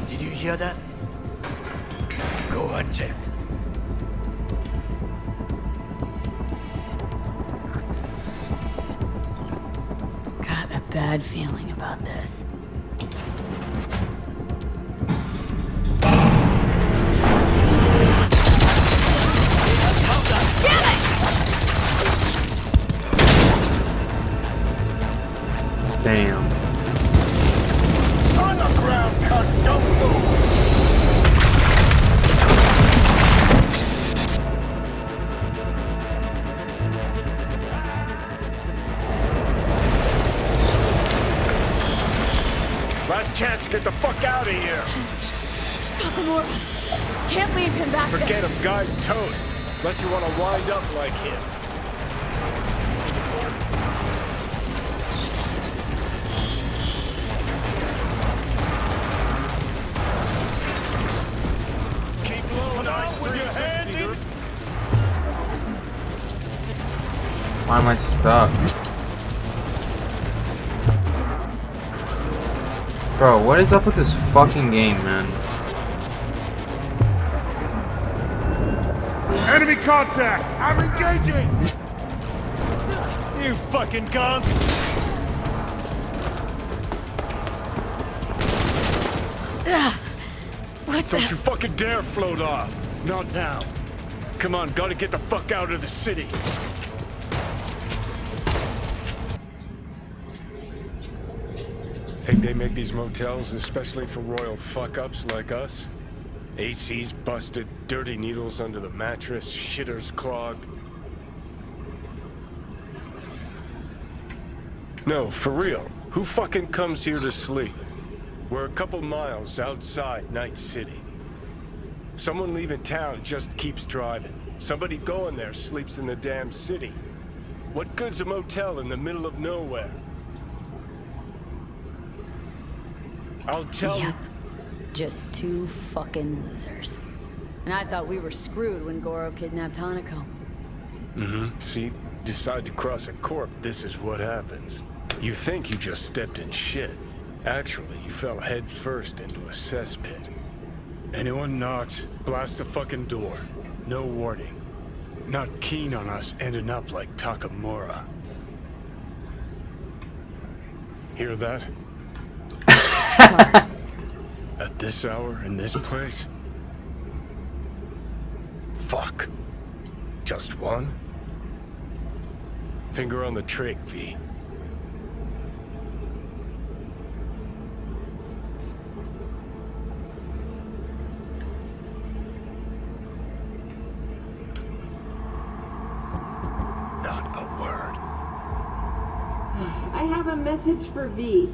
Did you hear that? Go and check. Got a bad feeling about this. Damn. On the ground, cunt, don't move! Last chance to get the fuck out of here! Takemura! Can't leave him back there! Forget him, guy's toast. Unless you want to wind up like him. Keep blowing out with your hands in. Why am I stuck? Bro, what is up with this fucking game, man? Enemy contact! I'm engaging! You fucking gun! Don't you fucking dare float off! Not now. Come on, gotta get the fuck out of the city. Think they make these motels especially for royal fuck-ups like us? AC's busted, dirty needles under the mattress, shitters clogged. No, for real. Who fucking comes here to sleep? We're a couple miles outside Night City. Someone leaving town just keeps driving. Somebody going there sleeps in the damn city. What good's a motel in the middle of nowhere? I'll tell you. Just two fucking losers. And I thought we were screwed when Goro kidnapped Hanako. Mm-hmm. See, decide to cross a corp, this is what happens. You think you just stepped in shit. Actually, you fell head first into a cesspit. Anyone knocks, blast the fucking door. No warning. Not keen on us ending up like Takemura. Hear that? At this hour, in this place? Fuck. Just one? Finger on the trig, V. Not a word. I have a message for V.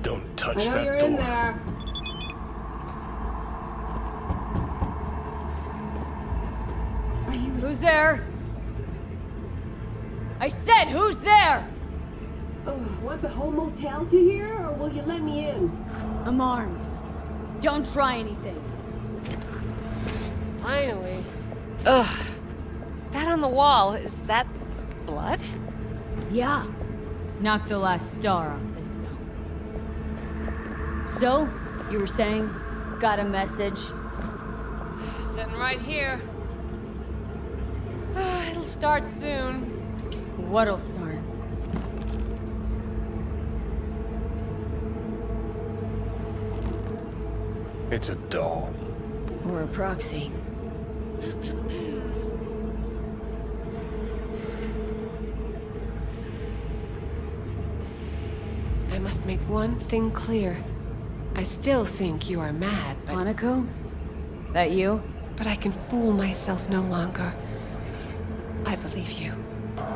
Don't touch I know that you're door. in there. Who's there? I said, who's there? Oh, want the whole motel to hear, or will you let me in? I'm armed. Don't try anything. Finally. Ugh. That on the wall, is that blood? Yeah. Knock the last star off this dome. So, you were saying? Got a message? Sitting right here. It'll start soon. What'll start? It's a doll. Or a proxy. I must make one thing clear. I still think you are mad, but... Hanako? That you? But I can fool myself no longer. I believe you.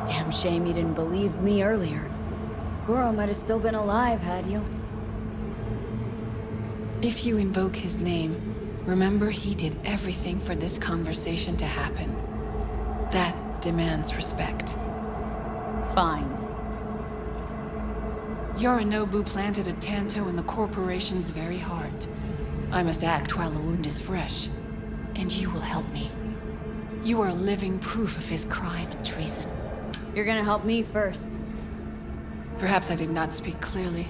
Damn shame you didn't believe me earlier. Goro might have still been alive, had you? If you invoke his name, remember he did everything for this conversation to happen. That demands respect. Fine. Yorinobu planted a Tanto in the corporation's very heart. I must act while the wound is fresh. And you will help me. You are living proof of his crime and treason. You're gonna help me first. Perhaps I did not speak clearly.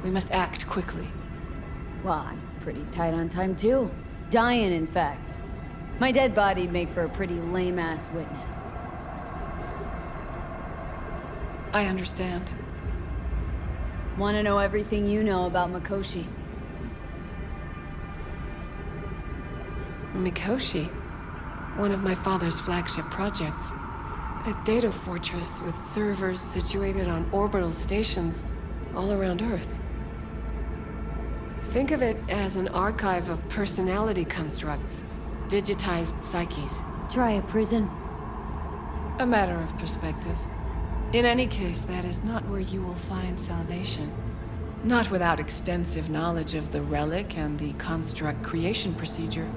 We must act quickly. Well, I'm pretty tight on time too. Dying, in fact. My dead body'd make for a pretty lame-ass witness. I understand. Want to know everything you know about Mikoshi? Mikoshi? One of my father's flagship projects. A data fortress with servers situated on orbital stations all around Earth. Think of it as an archive of personality constructs, digitized psyches. Try a prison. A matter of perspective. In any case, that is not where you will find salvation. Not without extensive knowledge of the relic and the construct creation procedure.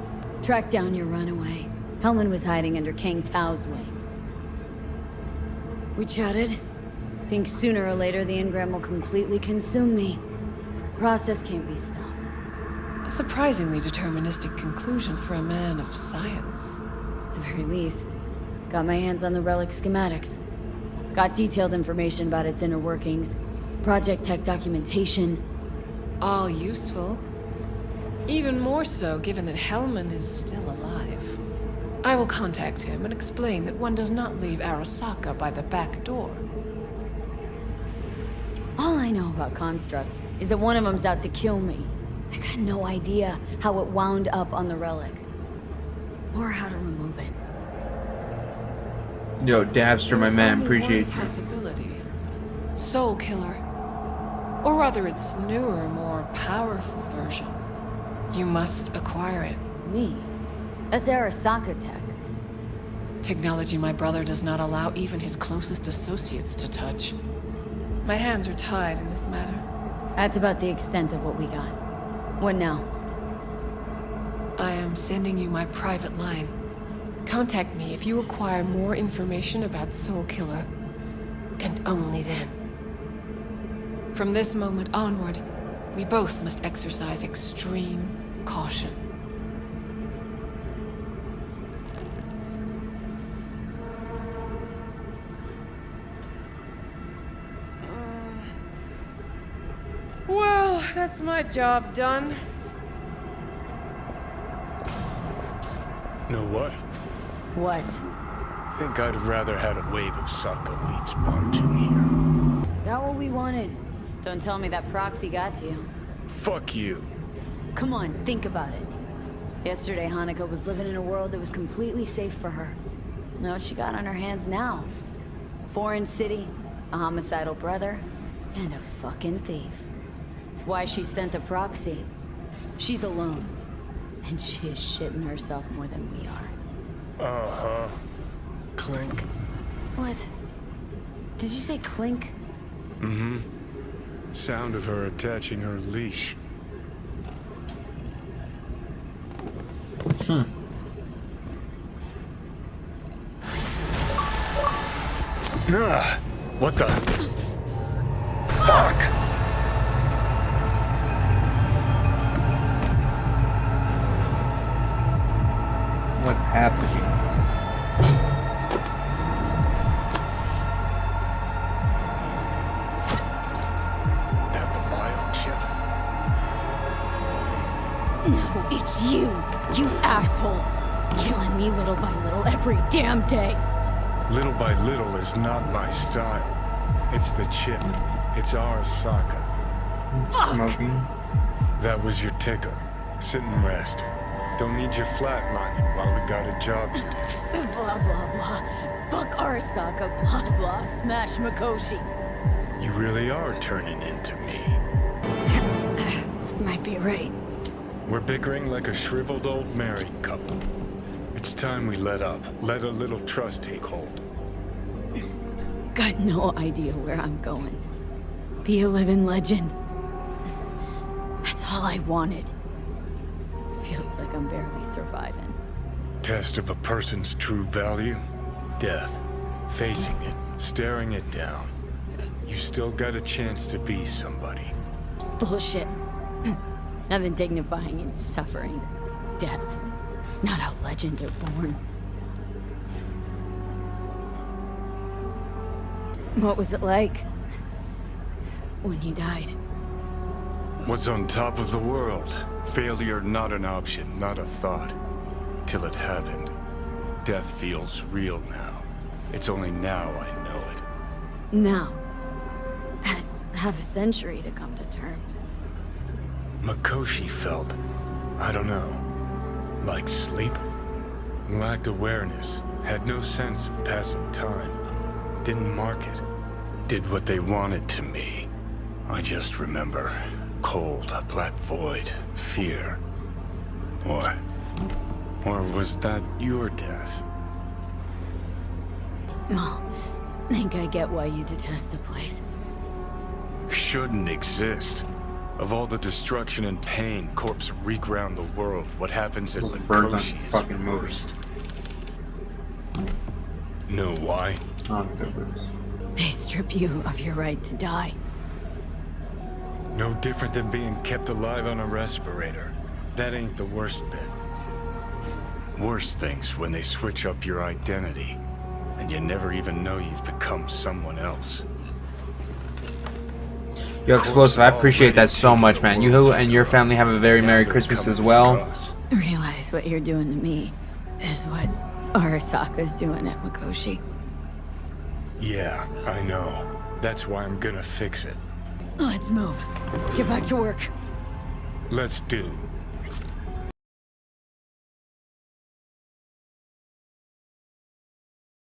Track down your runaway. Hellman was hiding under Kang Tao's wing. We chatted. Think sooner or later the engram will completely consume me. Process can't be stopped. A surprisingly deterministic conclusion for a man of science. At the very least, got my hands on the relic schematics. Got detailed information about its inner workings, project tech documentation. All useful. Even more so given that Hellman is still alive. I will contact him and explain that one does not leave Arasaka by the back door. All I know about constructs is that one of them's out to kill me. I got no idea how it wound up on the relic. Or how to remove it. Yo, Dabster, my man, appreciate you. Possibility. Soul Killer. Or rather its newer, more powerful version. You must acquire it. Me? That's Arasaka tech. Technology my brother does not allow even his closest associates to touch. My hands are tied in this matter. That's about the extent of what we got. What now? I am sending you my private line. Contact me if you acquire more information about Soul Killer. And only then. From this moment onward, we both must exercise extreme caution. Well, that's my job done. Know what? What? Think I'd have rather had a wave of Saka elites barge in here. Got what we wanted. Don't tell me that proxy got to you. Fuck you. Come on, think about it. Yesterday, Hanako was living in a world that was completely safe for her. Know what she got on her hands now? A foreign city, a homicidal brother, and a fucking thief. It's why she sent a proxy. She's alone. And she is shitting herself more than we are. Uh-huh. Clink. What? Did you say clink? Mm-hmm. Sound of her attaching her leash. Ah, what the? Fuck! What's happening? You asshole! Killing me little by little every damn day. Little by little is not my style. It's the chip. It's Arasaka. Smoking. That was your ticker. Sit and rest. Don't need you flatlining while we got a job to do. Blah, blah, blah. Fuck Arasaka, blah, blah. Smash Mikoshi. You really are turning into me. Might be right. We're bickering like a shriveled old married couple. It's time we let up. Let a little trust take hold. Got no idea where I'm going. Be a living legend. That's all I wanted. Feels like I'm barely surviving. Test of a person's true value? Death. Facing it. Staring it down. You still got a chance to be somebody. Bullshit. Nothing dignifying in suffering. Death. Not how legends are born. What was it like when you died? What's on top of the world? Failure not an option, not a thought. Till it happened. Death feels real now. It's only now I know it. Now. Had half a century to come to terms. Mikoshi felt, I don't know, like sleep. Lacked awareness, had no sense of passing time. Didn't mark it. Did what they wanted to me. I just remember cold, a black void, fear. Or was that your death? Well, think I get why you detest the place. Shouldn't exist. Of all the destruction and pain corpse wreak round the world, what happens at Mikoshi is fucking worst. Know why? They strip you of your right to die. No different than being kept alive on a respirator. That ain't the worst bit. Worse things when they switch up your identity, and you never even know you've become someone else. Yo, Explosive, I appreciate that so much, man. You and your family have a very Merry Christmas as well. Realize what you're doing to me is what Arasaka's doing at Mikoshi. Yeah, I know. That's why I'm gonna fix it. Let's move. Get back to work. Let's do.